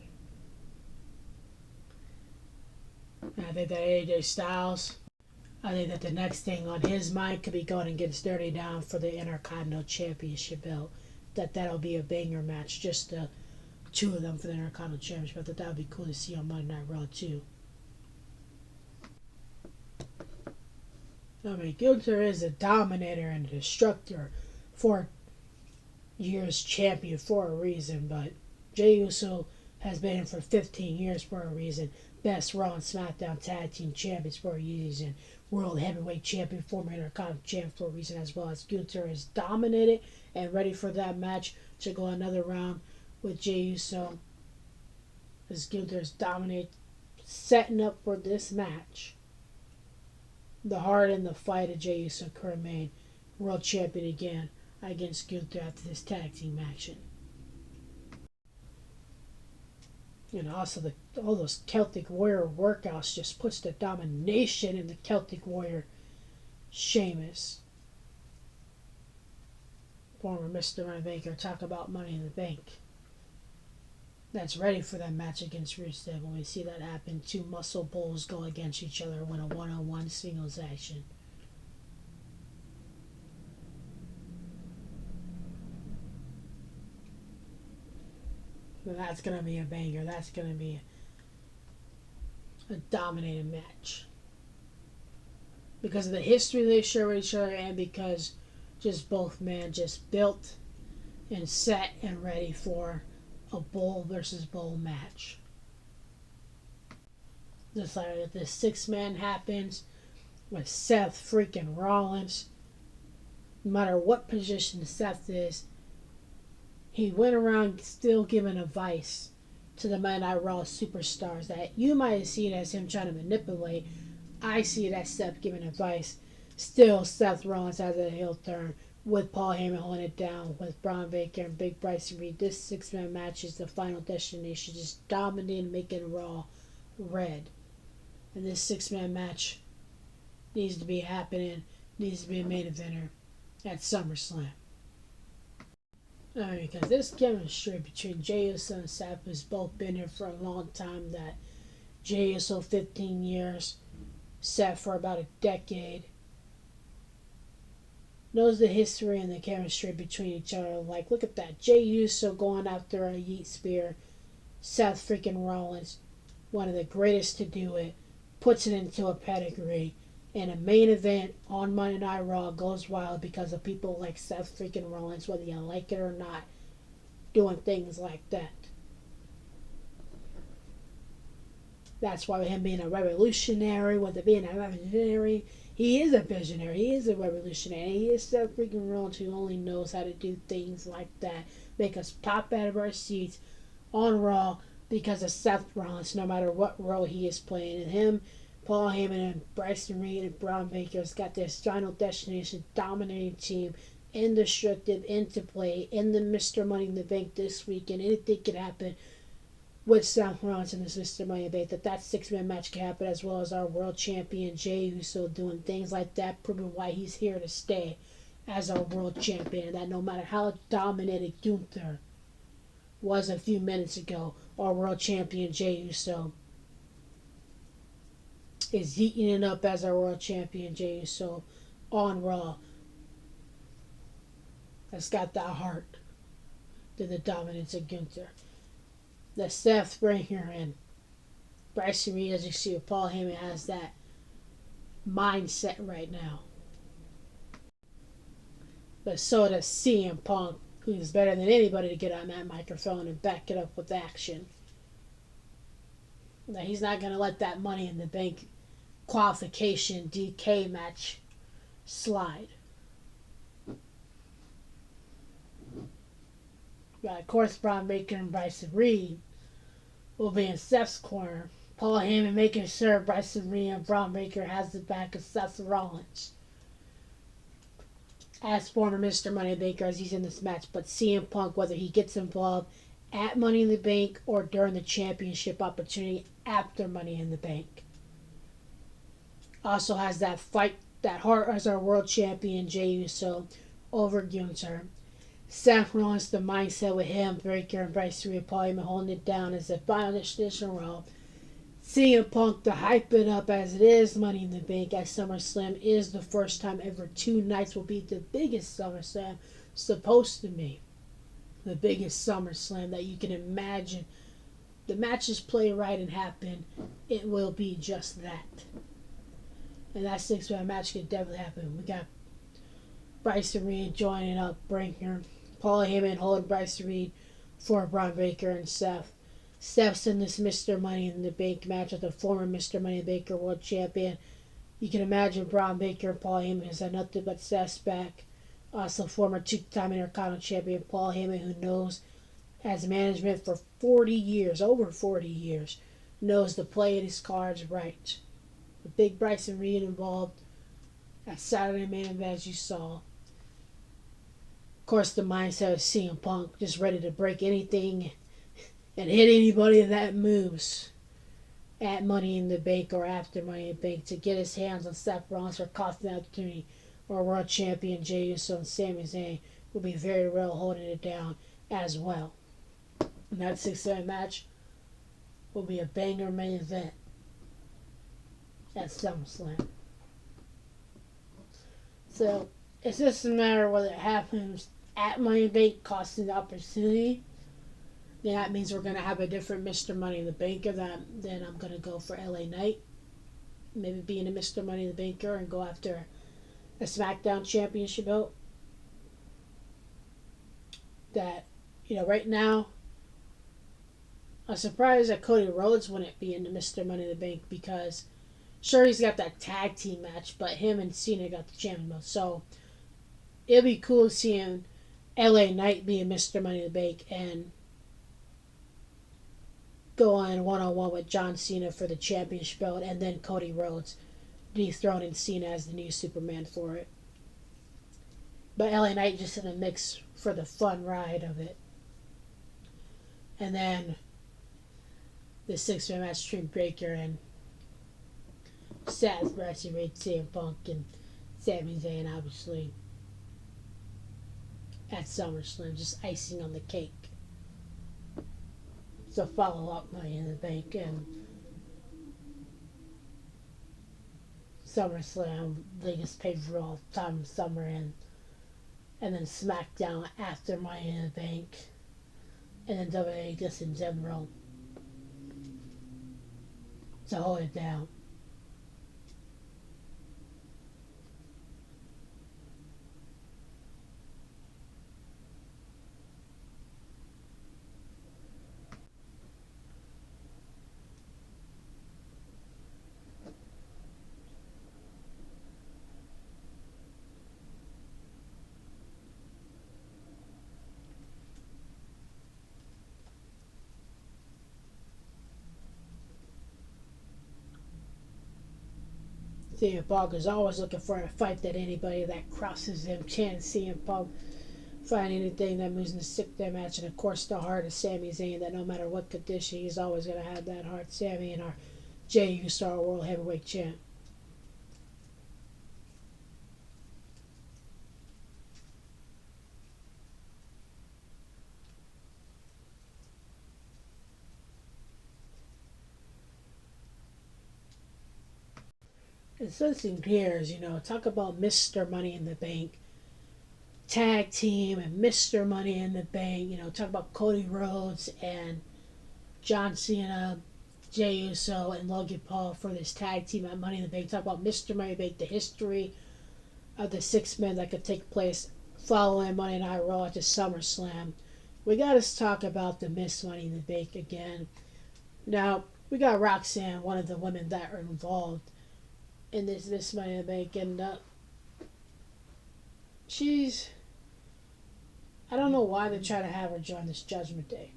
And I think that AJ Styles, I think that the next thing on his mind could be going against Dirty Down for the Intercontinental Championship belt. That'll be a banger match, just the two of them for the Intercontinental Championship. I thought that would be cool to see on Monday Night Raw too. I mean, Gunther is a dominator and a destructor, 4 years champion for a reason, but Jey Uso has been in for 15 years for a reason. Best Raw and SmackDown Tag Team Champions for a reason. World Heavyweight Champion, former Intercontinental Champion for a reason, as well as Gunther is dominated and ready for that match to go another round with Jey Uso. As Gunther is dominated, setting up for this match. The heart and the fight of Jey Uso could remain world champion again against Gunther after this tag team action. And also all those Celtic Warrior workouts just puts the domination in the Celtic Warrior Sheamus. Former Mr. Money Banker talk about Money in the Bank. That's ready for that match against Rusev when we see that happen. Two muscle bulls go against each other in a one-on-one singles action. That's going to be a banger. That's going to be a dominating match. Because of the history they share with each other and because just both men just built and set and ready for a bull versus bull match. Just like if this 6-man happens with Seth freaking Rollins, no matter what position Seth is, he went around still giving advice to the Monday Night Raw superstars that you might see it as him trying to manipulate. I see it as Seth giving advice. Still, Seth Rollins has a heel turn with Paul Heyman holding it down with Braun Baker and Big Bryson Reed. This 6-man match is the final destination, just dominating, making Raw red. And this 6-man match needs to be happening, needs to be a main eventer at SummerSlam. Because this chemistry between Jey Uso and Seth has both been here for a long time. That Jey Uso 15 years, Seth for about a decade. Knows the history and the chemistry between each other. Like, look at that. Jey Uso going after a Yeet Spear. Seth freaking Rollins, one of the greatest to do it, puts it into a pedigree. And a main event on Monday Night Raw goes wild because of people like Seth freaking Rollins, whether you like it or not, doing things like that. That's why him being a revolutionary, whether being a revolutionary, he is a visionary, he is a revolutionary, he is Seth freaking Rollins who only knows how to do things like that, make us pop out of our seats on Raw because of Seth Rollins, no matter what role he is playing. And him, Paul Heyman, and Bryson Reed and Braun Baker's got this final destination dominating team, indestructible, into play, in the Mr. Money in the Bank this week, and anything could happen with Seth Rollins and this Mr. Money in the Bank. That 6-man match can happen, as well as our world champion Jey Uso doing things like that, proving why he's here to stay as our world champion. And that no matter how dominated Gunther was a few minutes ago, our world champion Jey Uso is eating it up as our world champion Jey Uso on Raw. That's got that heart to the dominance of Gunther. The Seth Bringer and Bryson Reed, as you see with Paul Heyman, has that mindset right now. But so does CM Punk, who's better than anybody to get on that microphone and back it up with action. Now, he's not going to let that Money in the Bank qualification DK match slide. But of course, Braun Baker and Bryson Reed will be in Seth's corner. Paul Heyman making sure Bryson Reed and Braun Baker has the back of Seth Rollins as former Mr. Money in the Bank as he's in this match. But CM Punk, whether he gets involved at Money in the Bank or during the championship opportunity after Money in the Bank, also has that fight, that heart as our world champion Jey Uso over Gunther. Seth Rollins, the mindset with him, Baker and Bryce Reed, Paul Heyman holding it down as the final destination Raw. CM Punk, to hype it up as it is, Money in the Bank at SummerSlam is the first time ever two nights will be the biggest SummerSlam supposed to be. The biggest SummerSlam that you can imagine. The matches play right and happen, it will be just that. And that six-man match could definitely happen. We got Bryson Reed joining up, Breaker, Paul Heyman holding Bryson Reed for Braun Breaker and Seth. Steph's in this Mr. Money in the Bank match with the former Mr. Money in the Bank World Champion. You can imagine Braun Breaker and Paul Heyman has had nothing but Steph's back. Also, former two-time Intercontinental Champion Paul Heyman, who knows as management for 40 years, over 40 years, knows to play his cards right. The big Bryson Reed involved at Saturday main event, as you saw. Of course, the mindset of CM Punk just ready to break anything and hit anybody that moves at Money in the Bank or after Money in the Bank to get his hands on Seth Rollins for costing opportunity, or World Champion Jey Uso and Sami Zayn will be very well holding it down as well. And that six-man match will be a banger main event at SummerSlam. So it's just a matter of whether it happens at Money in the Bank, costing the opportunity. Then that means we're going to have a different Mr. Money in the Banker. Then I'm going to go for LA Knight. Maybe being a Mr. Money in the Banker and go after a SmackDown Championship belt. That, right now, I'm surprised that Cody Rhodes wouldn't be in the Mr. Money in the Bank because, sure, he's got that tag team match, but him and Cena got the champion belt. So it'd be cool seeing LA Knight be a Mr. Money in the Bank and go on one-on-one with John Cena for the championship belt, and then Cody Rhodes dethroning Cena as the new Superman for it. But LA Knight just in the mix for the fun ride of it. And then the six-man match between Breaker and Seth, Bryson Reed, CM Punk, and Sami Zayn, obviously, at SummerSlam, just icing on the cake. So follow up Money in the Bank and SummerSlam, biggest pay-per-view of all time, summer, and then SmackDown after Money in the Bank, and then WWE just in general to hold it down. CM Punk is always looking for a fight that anybody that crosses him can. CM Punk find anything that moves in the six-man match, and of course the heart of Sami Zayn, that no matter what condition, he's always going to have that heart. Sami and our Jey Uso, our World Heavyweight Champ. And switching gears, talk about Mr. Money in the Bank tag team and Mr. Money in the Bank. Talk about Cody Rhodes and John Cena, Jey Uso, and Logan Paul for this tag team at Money in the Bank. Talk about Mr. Money in the Bank, the history of the six men that could take place following Monday Night Raw to SummerSlam. We got to talk about the Miss Money in the Bank again. Now, we got Roxanne, one of the women that are involved in this Miss Money in the Bank, and she's... I don't know why they try to have her join this Judgment Day.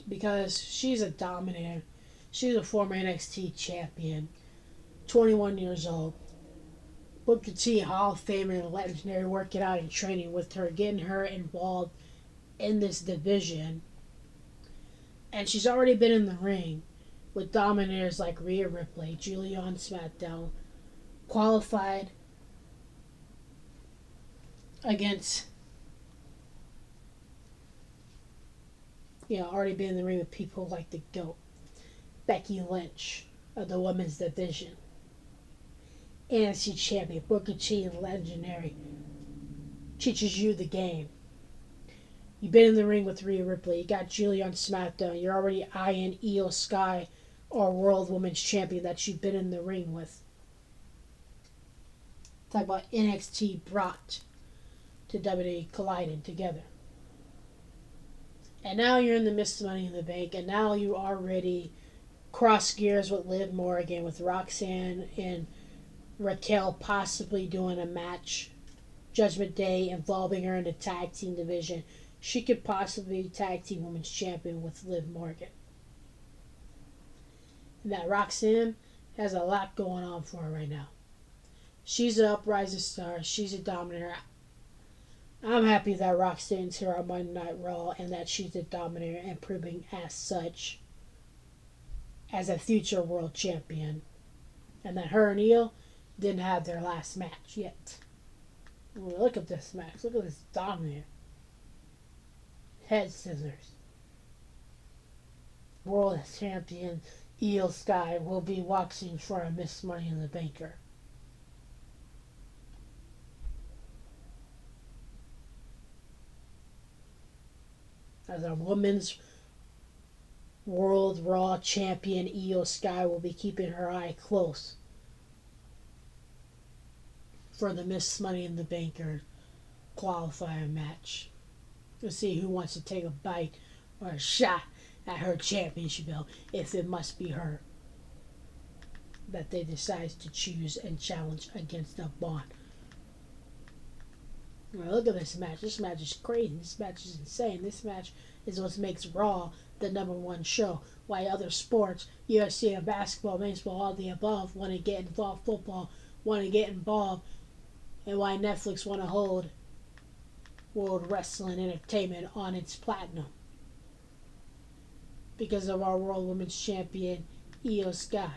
Because she's a dominator. She's a former NXT champion. 21 years old. Booker T, Hall of Famer and legendary, working out and training with her, getting her involved in this division. And she's already been in the ring with dominators like Rhea Ripley, Julia on SmackDown, qualified against, already been in the ring with people like the GOAT. Becky Lynch of the women's division. NFC champion Booker T, legendary, teaches you the game. You've been in the ring with Rhea Ripley. You got Julie on SmackDown. You're already eyeing Io Sky, or World Women's Champion that you've been in the ring with. Talk about NXT brought to WWE colliding together. And now you're in the midst of Money in the Bank, and now you already cross gears with Liv Morgan, with Roxanne and Raquel possibly doing a match, Judgment Day, involving her in the tag team division. She could possibly be tag team women's champion with Liv Morgan. And that Roxanne has a lot going on for her right now. She's an uprising star. She's a dominator. I'm happy that Roxanne's here on Monday Night Raw and that she's a dominator and proving as such as a future world champion. And that her and Io didn't have their last match yet. Look at this match. Look at this dominator. Head scissors. World champion Io Sky will be watching for a Miss Money in the Banker. As a women's World Raw champion, Io Sky will be keeping her eye close for the Miss Money in the Banker qualifier match. Let's see who wants to take a bite or a shot at her championship belt, if it must be her that they decide to choose and challenge against the Bond. Now look at this match. This match is crazy. This match is insane. This match is what makes Raw the #1 show. Why other sports, UFC and basketball, baseball, all the above, want to get involved, football, want to get involved, and why Netflix want to hold World Wrestling Entertainment on its platinum. Because of our World Women's Champion, Io Sky.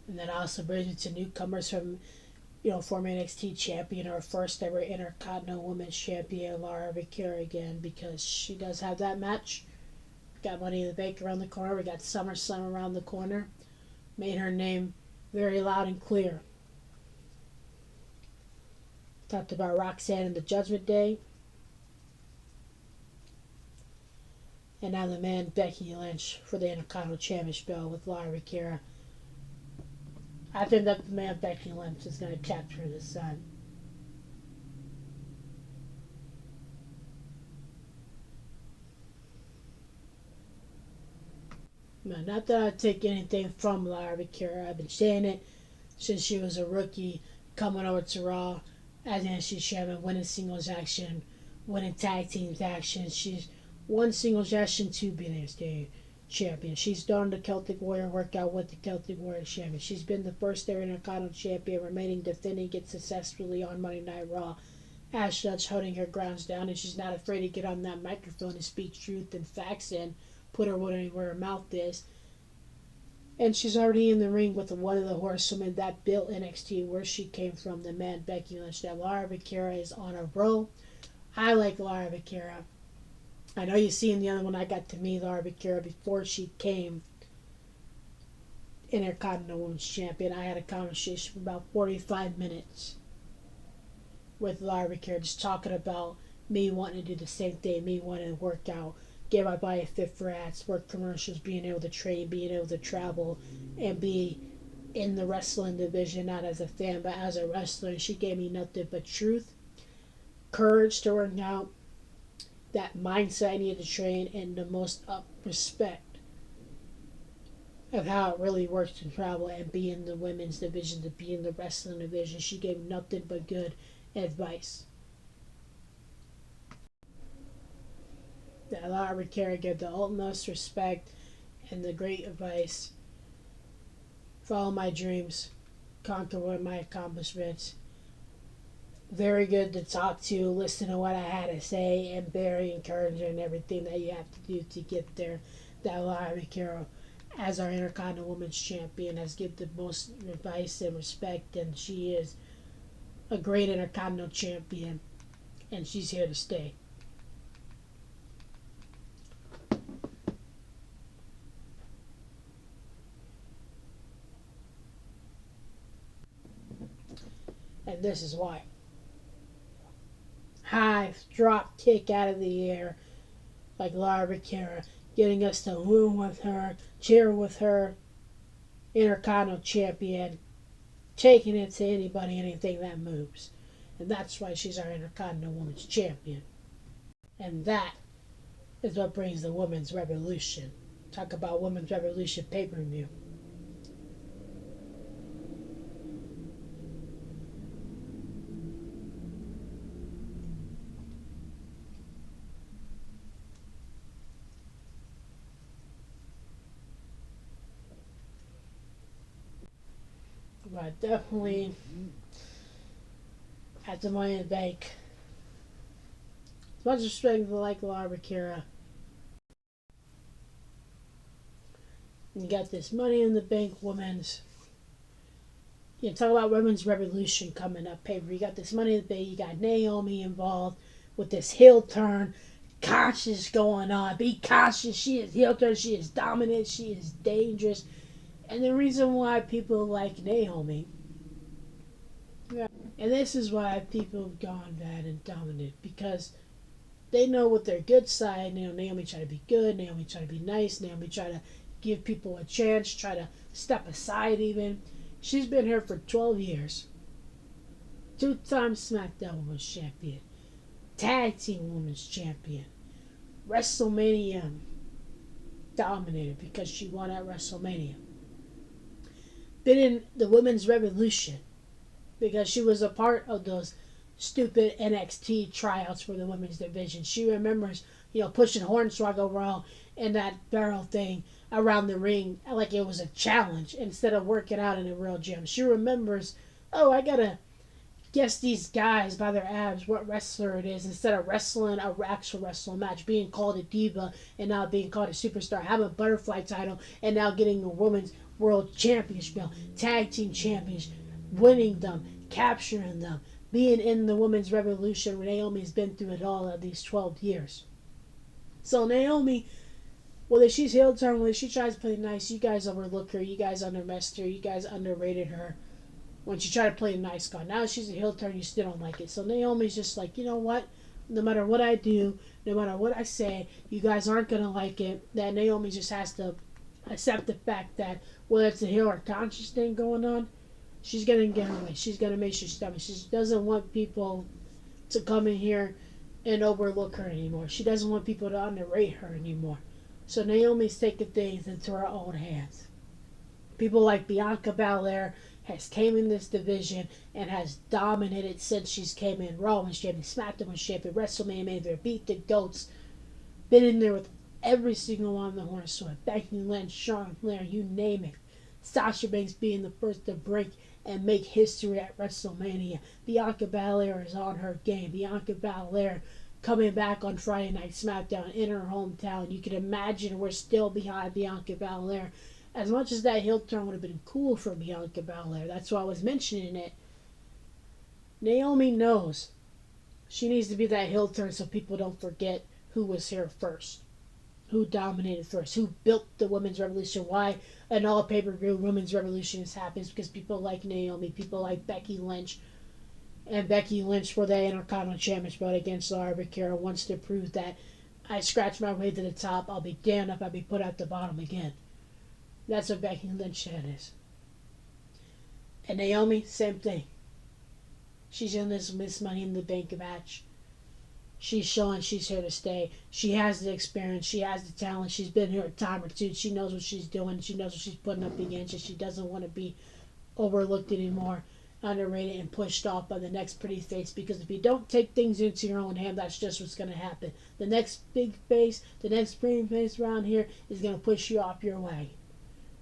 And that also brings me to newcomers from, former NXT champion, our first ever Intercontinental Women's Champion, Lara Victoria again, because she does have that match. Got Money in the Bank around the corner. We got SummerSlam around the corner. Made her name very loud and clear. Talked about Roxanne and the Judgment Day. And now the man Becky Lynch for the Intercontinental Championship belt with Lara Victoria. I think that the man Becky Lynch is going to capture the sun. No, not that I take anything from Lara Victoria. I've been saying it since she was a rookie, coming over to Raw as NXT champion, winning singles action, winning tag teams action. She's won singles action to be NXT champion. She's done the Celtic Warrior workout with the Celtic Warrior champion. She's been the first ever Intercontinental champion, remaining defending it successfully on Monday Night Raw. As such, holding her grounds down, and she's not afraid to get on that microphone and speak truth and facts and put her where her mouth is. And she's already in the ring with one of the horsewomen that built NXT, where she came from, the man Becky Lynch. That Lara Victoria is on a roll. I like Lara Victoria. I know you've seen the other one. I got to meet Lara Victoria before she came Intercontinental Women's Champion. I had a conversation for about 45 minutes with Lara Victoria, just talking about me wanting to do the same thing, me wanting to work out, get my body fit for ads, work commercials, being able to train, being able to travel, and be in the wrestling division, not as a fan, but as a wrestler. And she gave me nothing but truth, courage to work out, that mindset I needed to train, and the most up respect of how it really works to travel and be in the women's division, to be in the wrestling division. She gave nothing but good advice. That Lara Victoria gave the utmost respect and the great advice follow my dreams, conquer my accomplishments. Very good to talk to, listen to what I had to say, and very encouraging in everything that you have to do to get there. That Lara Mikiro, as our Intercontinental Women's Champion, has given the most advice and respect, and she is a great Intercontinental Champion, and she's here to stay. And this is why. High drop kick out of the air, like Lara Mikiro, getting us to woo with her, cheer with her, Intercontinental Champion, taking it to anybody, anything that moves. And that's why she's our Intercontinental Women's Champion. And that is what brings the Women's Revolution. Talk about Women's Revolution pay-per-view. But definitely, at the Money in the Bank, as much respect to like Lara Mikiro, you got this Money in the Bank women's. You talk about Women's Revolution coming up, paper. You got this Money in the Bank. You got Naomi involved with this heel turn, conscious going on. Be conscious. She is heel turn. She is dominant. She is dangerous. And the reason why people like Naomi, yeah, and this is why people have gone bad and dominant, because they know what their good side. You know, Naomi try to be good. Naomi try to be nice. Naomi try to give people a chance. Try to step aside even. She's been here for 12 years. 2-time SmackDown Women's Champion. Tag Team Women's Champion. WrestleMania dominated because she won at WrestleMania. Been in the Women's Revolution because she was a part of those stupid NXT tryouts for the women's division. She remembers, pushing Hornswoggle around in that barrel thing around the ring like it was a challenge instead of working out in a real gym. She remembers, I gotta guess these guys by their abs what wrestler it is instead of wrestling a actual wrestling match, being called a diva and now being called a superstar, having a butterfly title and now getting a women's world championship, tag team champions, winning them, capturing them, being in the Women's Revolution where Naomi's been through it all of these 12 years. So Naomi, whether she's heel turn, whether she tries to play nice, you guys overlook her, you guys underestimated her, you guys underrated her when she tried to play a nice guy. Now she's a heel turn, you still don't like it. So Naomi's just like, you know what? No matter what I do, no matter what I say, you guys aren't going to like it. That Naomi just has to accept the fact that whether it's a heel or conscious thing going on, she's going to get her way. She's going to make sure stomach. She doesn't want people to come in here and overlook her anymore. She doesn't want people to underrate her anymore. So Naomi's taking things into her own hands. People like Bianca Belair has came in this division and has dominated since she's came in. Raw Women's Champion, SmackDown Women's Champion, WrestleMania Main Event, beat the GOATs. Been in there with every single one of the Hornswoggle. Becky Lynch, Charlotte Flair, you name it. Sasha Banks being the first to break and make history at WrestleMania. Bianca Belair is on her game. Bianca Belair coming back on Friday Night SmackDown in her hometown. You can imagine we're still behind Bianca Belair. As much as that heel turn would have been cool for Bianca Belair, that's why I was mentioning it. Naomi knows she needs to be that heel turn so people don't forget who was here first, who dominated first, who built the women's revolution, why an all pay-per-view women's revolution happens, because people like Naomi, people like Becky Lynch, and Becky Lynch for the Intercontinental Championship against Lara Mikiro wants to prove that I scratched my way to the top, I'll be damned if I'll be put at the bottom again. That's what Becky Lynch said is. And Naomi, same thing. She's in this Miss Money in the Bank match. She's showing she's here to stay. She has the experience. She has the talent. She's been here a time or two. She knows what she's doing. She knows what she's putting up against. And she doesn't want to be overlooked anymore, underrated, and pushed off by the next pretty face. Because if you don't take things into your own hand, that's just what's going to happen. The next big face, the next pretty face around here is going to push you off your wagon.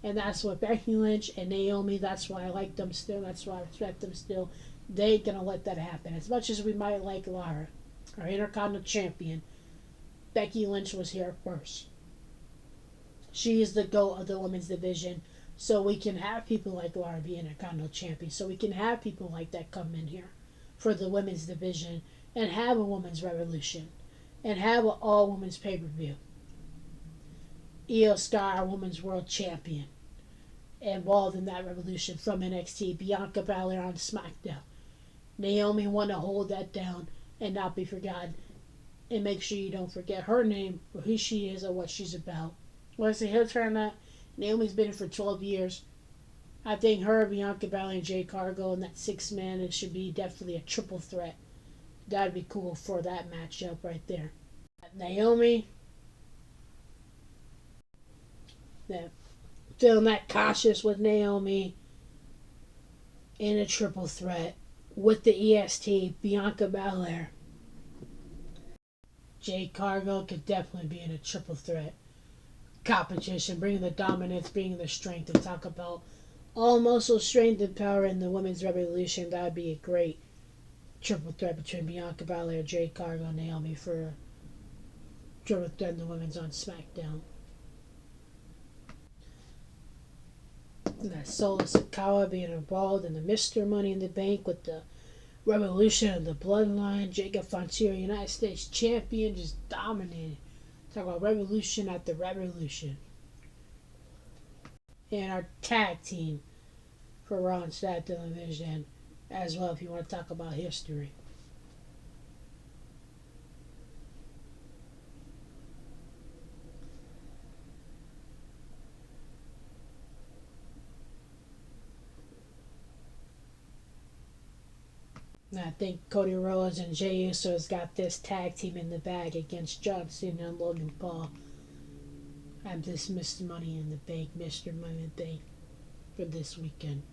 And that's what Becky Lynch and Naomi, that's why I like them still. That's why I respect them still. They ain't going to let that happen. As much as we might like Lara, our Intercontinental Champion, Becky Lynch was here first. She is the GOAT of the women's division. So we can have people like Lara be Intercontinental Champion. So we can have people like that come in here for the women's division and have a women's revolution and have an all women's pay per view. Io Sky, our women's world champion, involved in that revolution from NXT. Bianca Belair on SmackDown. Naomi want to hold that down and not be forgotten. And make sure you don't forget her name or who she is or what she's about. Let's see, her turn that. Naomi's been in for 12 years. I think her, Bianca Belair, and Jay Cargill and that 6-man, it should be definitely a triple threat. That'd be cool for that matchup right there. Naomi, yeah, feeling that cautious with Naomi in a triple threat with the EST, Bianca Belair. Jay Cargill could definitely be in a triple threat competition, bringing the dominance, bringing the strength, and talk about all muscle strength and power in the women's revolution. That would be a great triple threat between Bianca Belair, Jay Cargill, and Naomi for a triple threat in the women's on SmackDown. And that Solo Sikoa being involved in the Mr. Money in the Bank with the revolution of the bloodline. Jacob Frontier, United States champion, just dominated. Talk about revolution after revolution. And our tag team for Raw and Stat Television as well, if you want to talk about history. And I think Cody Rhodes and Jey Uso has got this tag team in the bag against John Cena and Logan Paul. I'm this Mr. Money in the Bank, Mr. Money in the Bank for this weekend.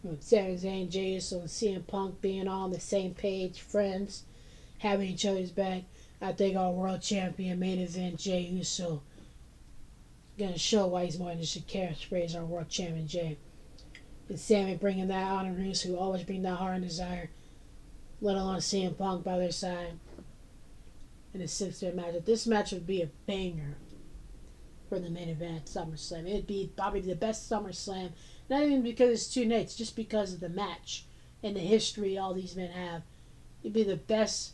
With Sami Zayn, Jey Uso, and CM Punk being all on the same page, friends, having each other's back. I think our world champion main event, Jey Uso, gonna show why he's more than just a catchphrase. Our world champion, Jey. And Sammy bringing that honor news, who always bring that heart and desire, let alone CM Punk by their side in a 6-man match. This match would be a banger for the main event at SummerSlam. It'd be probably the best SummerSlam, not even because it's 2 nights, just because of the match and the history all these men have. It'd be the best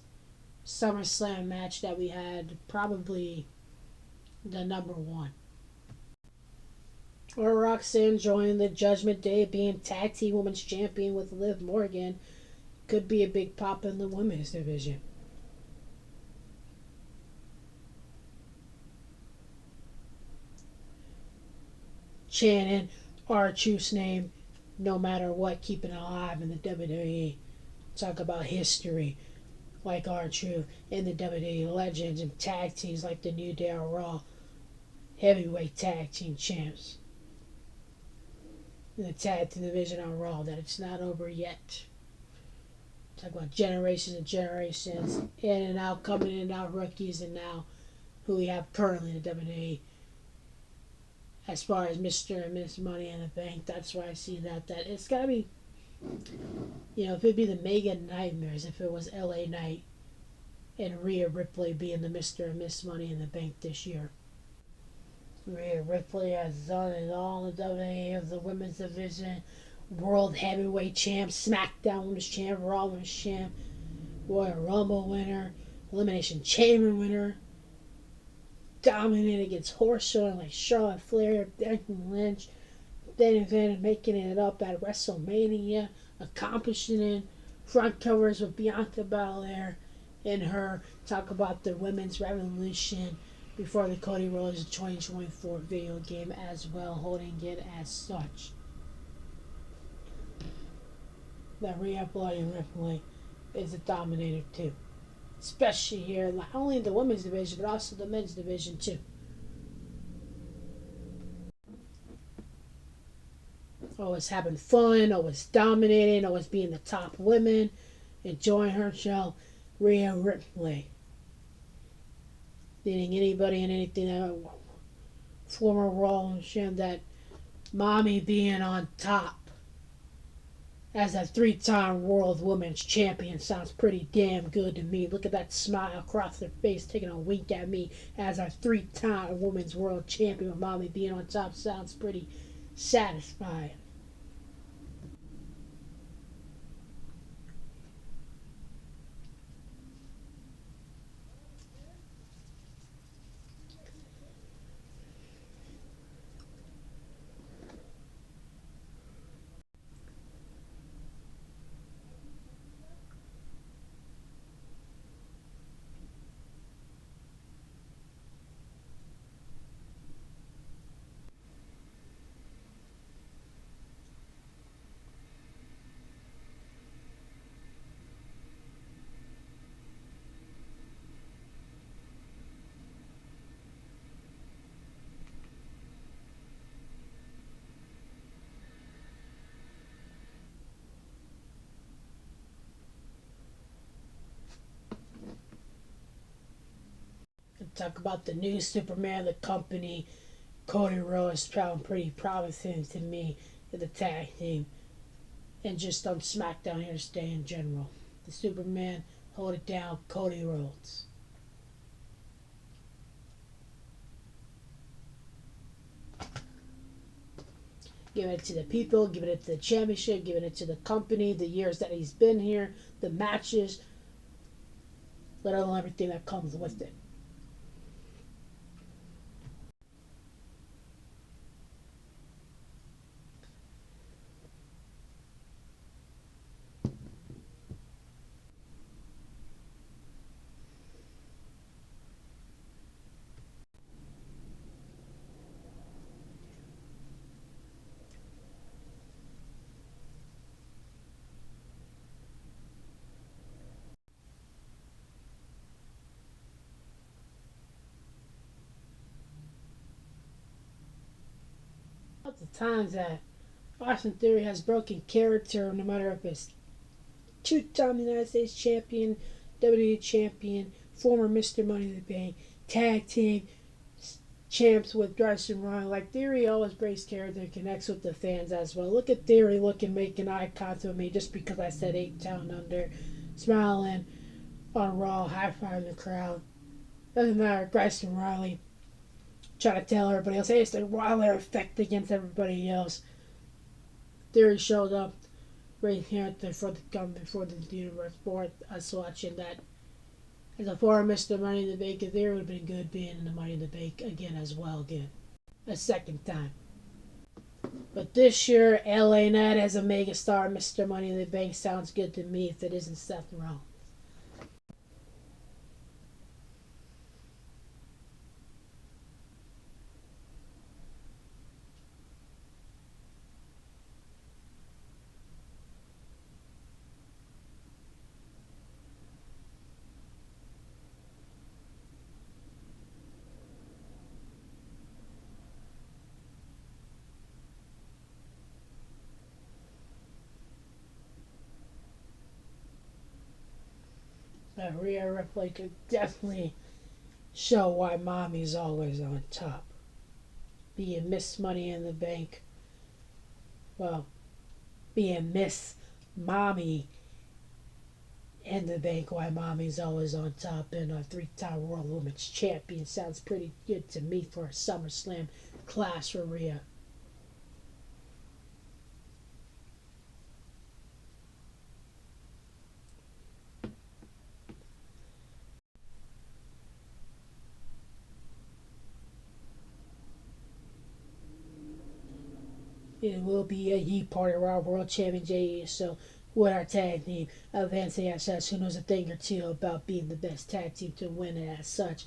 SummerSlam match that we had, probably the number 1. Or Roxanne joining the Judgment Day, being tag team women's champion with Liv Morgan, could be a big pop in the women's division. Chanting R-Truth's name, no matter what, keeping it alive in the WWE. Talk about history, like R-Truth in the WWE, legends and tag teams like the New Day or Raw, heavyweight tag team champs. In the tag team division on Raw, that it's not over yet. Talk about generations and generations, in and out, coming in and out, rookies, and now who we have currently in the WWE. As far as Mr. and Miss Money in the Bank, that's why I see that it's gotta be, if it'd be the Mega Nightmares, if it was LA Knight and Rhea Ripley being the Mr. and Miss Money in the Bank this year. Rhea Ripley has done it all in the WWE of the women's division, World Heavyweight Champ, SmackDown Women's Champ, Raw Women's Champ, Royal Rumble winner, Elimination Chamber winner, dominating against horse showing like Charlotte Flair, Becky Lynch, then making it up at WrestleMania, accomplishing it, front covers with Bianca Belair and her, talk about the women's revolution before the Cody Rhodes 2024 video game as well, holding it as such. That Rhea Ripley is a dominator too. Especially here, not only in the women's division, but also the men's division too. always having fun, always dominating, always being the top women, enjoying herself. Rhea Ripley, beating anybody and anything. Former Raw champ, that mommy being on top as a three-time world women's champion sounds pretty damn good to me. Look at that smile across her face, taking a wink at me as a three-time women's world champion. With mommy being on top sounds pretty satisfying. Talk about the new Superman, the company. Cody Rhodes sound pretty promising to me in the tag team, and just on SmackDown here today in general. The Superman, hold it down, Cody Rhodes. Giving it to the people, giving it to the championship, giving it to the company, the years that he's been here, the matches, let alone everything that comes with it. Lots of times that Austin Theory has broken character, no matter if it's two-time United States champion, WWE champion, former Mr. Money in the Bank, tag team champs with Dustin Ryan. Like Theory always breaks character and connects with the fans as well. Look at Theory looking, making eye contact with me just because I said 8 down under, smiling on Raw, high fiving the crowd. Doesn't matter, Grayson Riley trying to tell everybody else, hey, it's the Wilder effect against everybody else. Theory showed up, great character for the company, for the universe, for us watching that. As a former Mr. Money in the Bank, Theory would have been good being in the Money in the Bank again as well again. A second time. But this year, LA Knight as a megastar, Mr. Money in the Bank sounds good to me if it isn't Seth Rollins. Rhea Ripley could definitely show why mommy's always on top. Being Miss Money in the Bank, well, being Miss Mommy in the Bank, why mommy's always on top, and a three-time World Women's Champion sounds pretty good to me for a SummerSlam class for Rhea. It will be a Ye part of our World Champion JE, so with our tag team, Advancing SS, who knows a thing or two about being the best tag team to win it as such,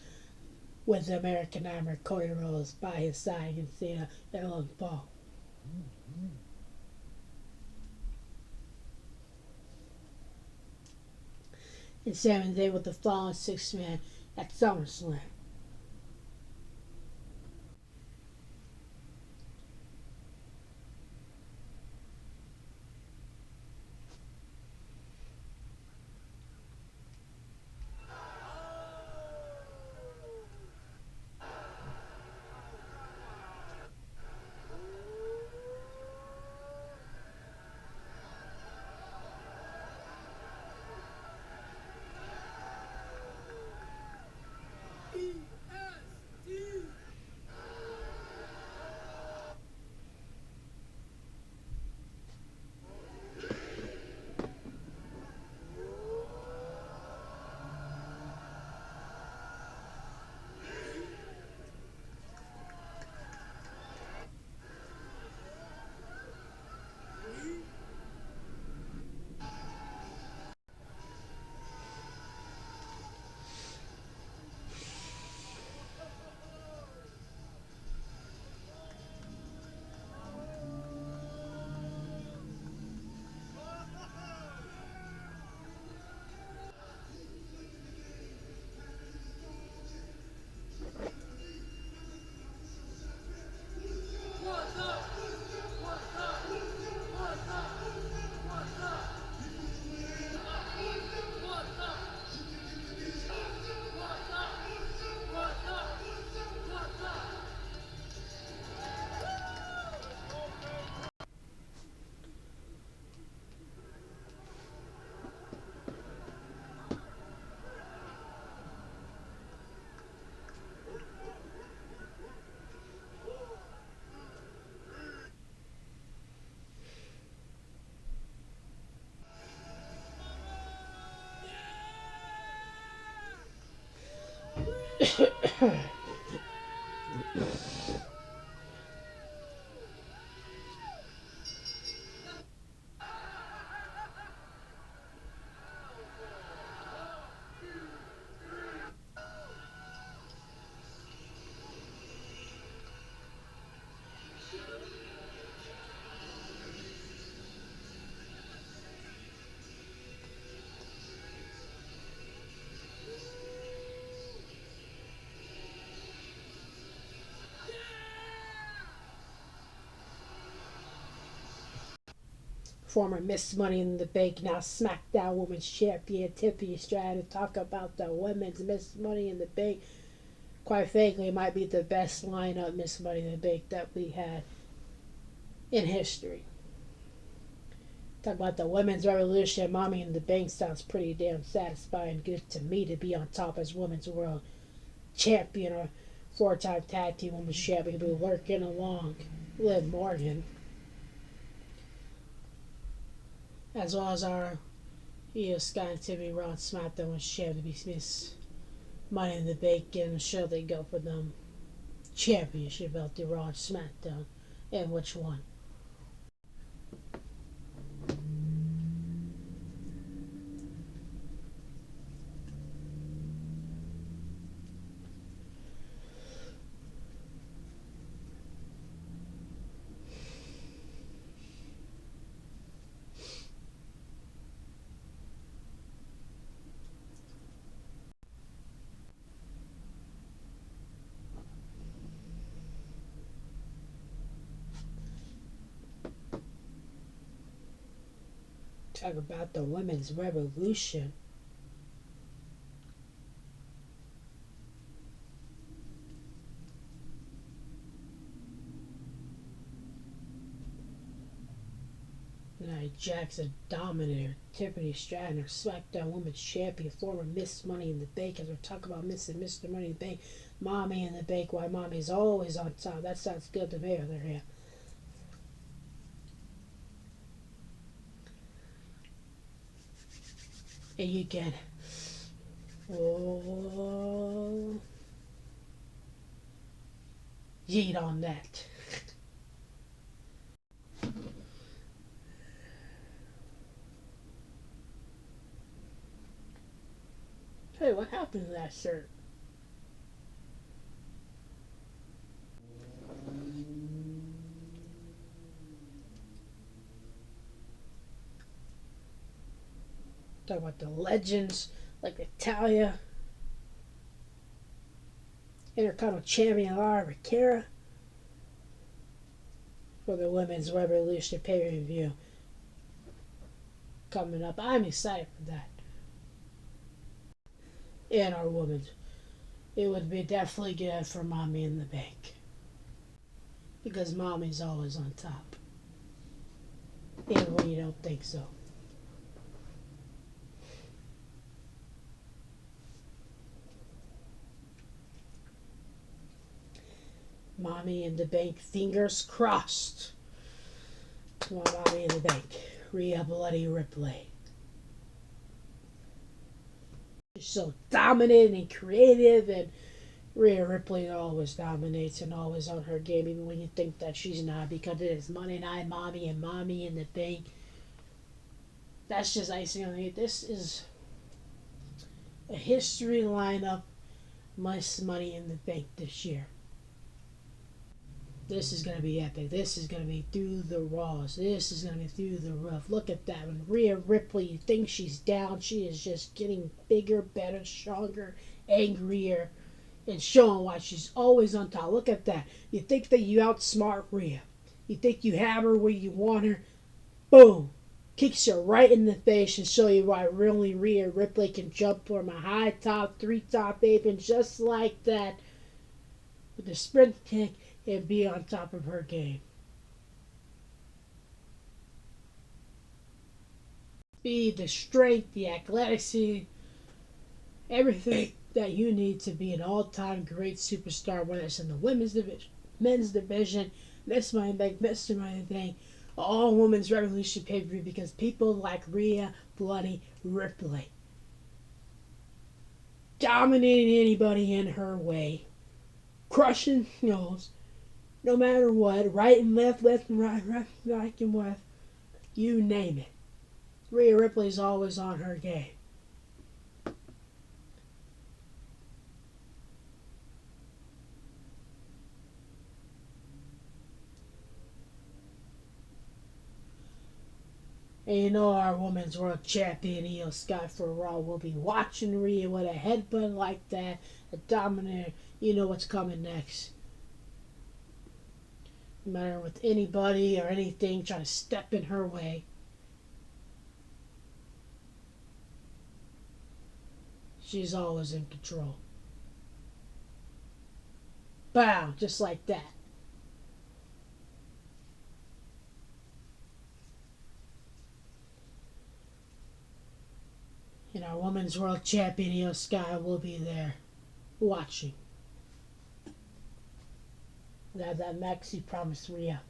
with the American Nightmare Cody Rhodes by his side against Cena and Logan Paul. And Sami Zayn with the fallen six man at SummerSlam. Former Miss Money in the Bank, now SmackDown Women's Champion Tiffany Stratton, to talk about the women's Miss Money in the Bank. Quite frankly, it might be the best lineup Miss Money in the Bank that we had in history. Talk about the women's revolution. Mommy in the Bank sounds pretty damn satisfying. Good to me to be on top as women's world champion or four-time tag team women's champion. Be working along Liv Morgan, as well as our Io Sky and Timmy Raw and SmackDown was champion to be Miss Money in the Bank, and sure they go for them championship belt to Raw and SmackDown, and which one? Talk about the women's revolution. Nia Jax, a dominator. Tiffany Stratton, our SmackDown Women's Champion, former Miss Money in the Bank. As we're talking about Miss and Mr. Money in the Bank, Mommy in the Bank. Why Mommy's always on top. That sounds good to me. There, yeah. And you can, oh, yeet on that. Hey, what happened to that shirt? Talk about the legends like Natalia, Intercontinental Champion Lara Rikera for the Women's Revolution pay-per-view coming up. I'm excited for that. And our women's. It would be definitely good for Mommy in the Bank. Because Mommy's always on top. Even when you don't think so. Mommy in the Bank, fingers crossed. Come on, Mommy in the Bank. Rhea Bloody Ripley. She's so dominant and creative, and Rhea Ripley always dominates and always on her game, even when you think that she's not, because it is Monday Night Mommy and Mommy in the Bank. That's just icing on the cake. This is a history lineup, Miss Money in the Bank this year. This is going to be epic. This is going to be through the Raws. This is going to be through the roof. Look at that. When Rhea Ripley, you think she's down, she is just getting bigger, better, stronger, angrier, and showing why she's always on top. Look at that. You think that you outsmart Rhea. You think you have her where you want her. Boom. Kicks you right in the face and show you why really Rhea Ripley can jump from a high top, three top apron just like that with a sprint kick and be on top of her game. Speed, the strength, the athleticism, everything that you need to be an all-time great superstar, whether it's in the women's division, men's division, Miss Money Bank, Mr. Money Bank, all women's revolution pay-per-view, because people like Rhea Bloody Ripley. dominating anybody in her way, crushing nose, no matter what, right and left, left and right, right and left, you name it. Rhea Ripley's always on her game. And you know our women's world champion Io Sky for Raw will be watching Rhea with a headbutt like that, a dominator. You know what's coming next. No matter with anybody or anything trying to step in her way, she's always in control. Bow, just like that. And our women's world champion Io Sky will be there watching. That Maxi promised Rhea.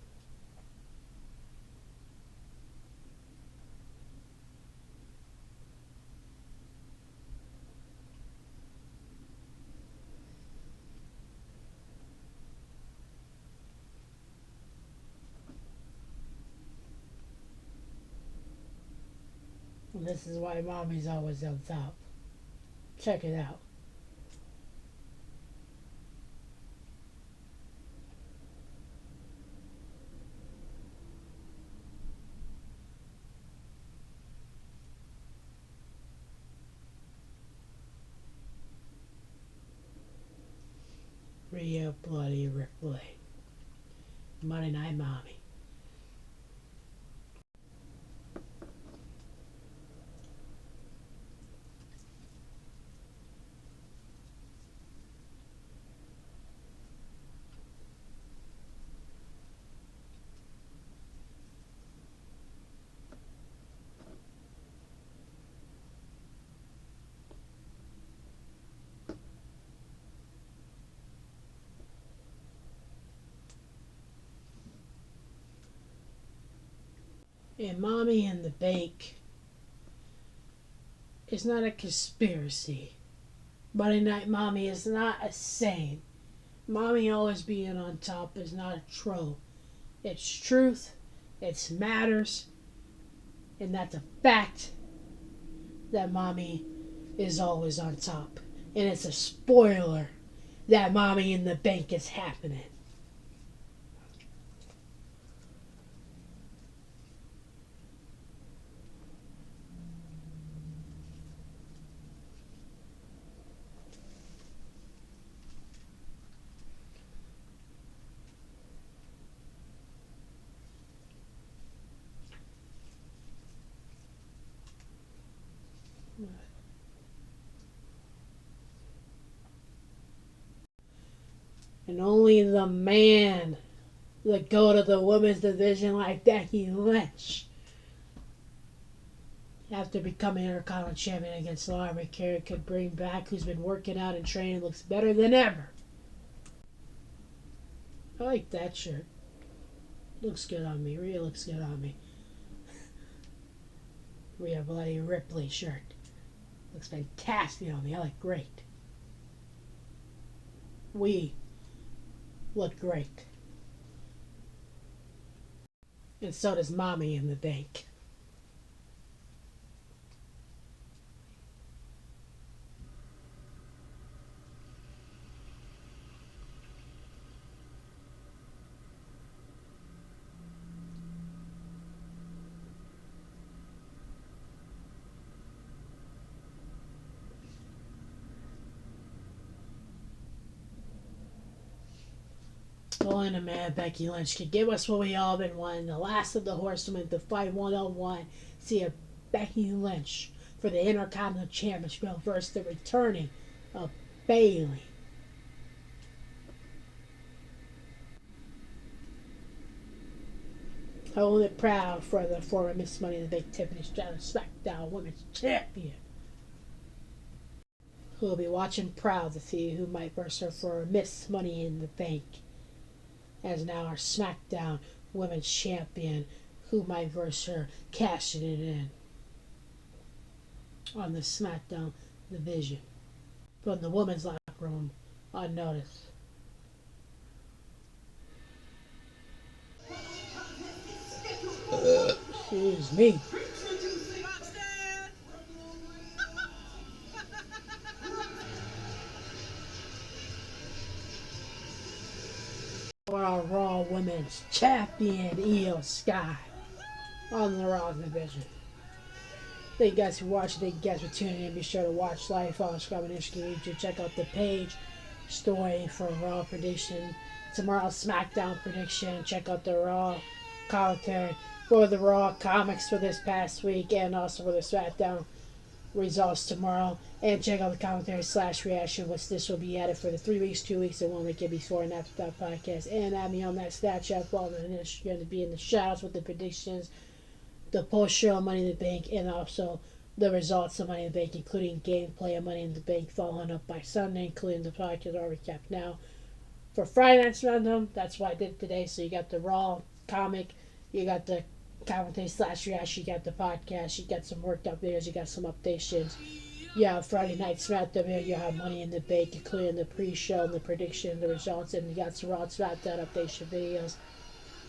And this is why mommy's always on top. Check it out. Rhea Bloody Ripley. Monday Night Mommy. And Mommy in the Bank is not a conspiracy. Monday Night Mommy is not a saying. Mommy always being on top is not a trope. It's truth, it's matters, and that's a fact that Mommy is always on top. And it's a spoiler that Mommy in the Bank is happening. And only the man that go to the women's division like Becky Lynch after becoming Intercontinental Champion against Laura McCarry could bring back, who's been working out and training, looks better than ever. I like that shirt. Looks good on me. Rhea looks good on me. Rhea Bloody Ripley shirt. Looks fantastic on me. I look great. We look great. And so does Mommy in the Bank. Only the man Becky Lynch can give us what we all been wanting. The last of the horsewomen to fight 1-on-1. See a Becky Lynch for the Intercontinental Championship versus the returning of Bayley. Holding it proud for the former Miss Money in the Bank Tiffany Stratton SmackDown Women's Champion. Who will be watching proud to see who might verse her for Miss Money in the Bank. As now our SmackDown Women's Champion, who might verse her, cashing it in on the SmackDown division. from the women's locker room unnoticed. Excuse me. For our Raw Women's Champion, Io Sky, on the Raw division. Thank you guys for watching. Thank you guys for tuning in. Be sure to watch live, follow, subscribe, and YouTube. Check out the page story for Raw prediction. Tomorrow's SmackDown prediction. Check out the Raw commentary for the Raw comics for this past week, and also for the SmackDown results tomorrow. And check out the commentary / reaction, which this will be added for the 3 weeks, 2 weeks, and 1 week before and after that podcast. And add me on that Snapchat while I'm going to be in the shoutouts with the predictions, the post show Money in the Bank, and also the results of Money in the Bank, including gameplay of Money in the Bank, following up by Sunday, including the podcast or recap now. For Friday Night SmackDown, that's what I did today. So you got the Raw comic, you got the commentary / reaction, you got the podcast, you got some worked up videos, you got some updations. Yeah, Friday Night SmackDown, you have Money in the Bank, including the pre-show and the prediction, the results, and you got some Raw SmackDown updation videos.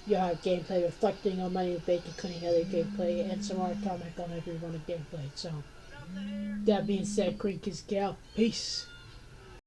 You have gameplay reflecting on Money in the Bank, including other gameplay, and some more comic on every one of gameplay. So, that being said, Creek is Gal. Peace.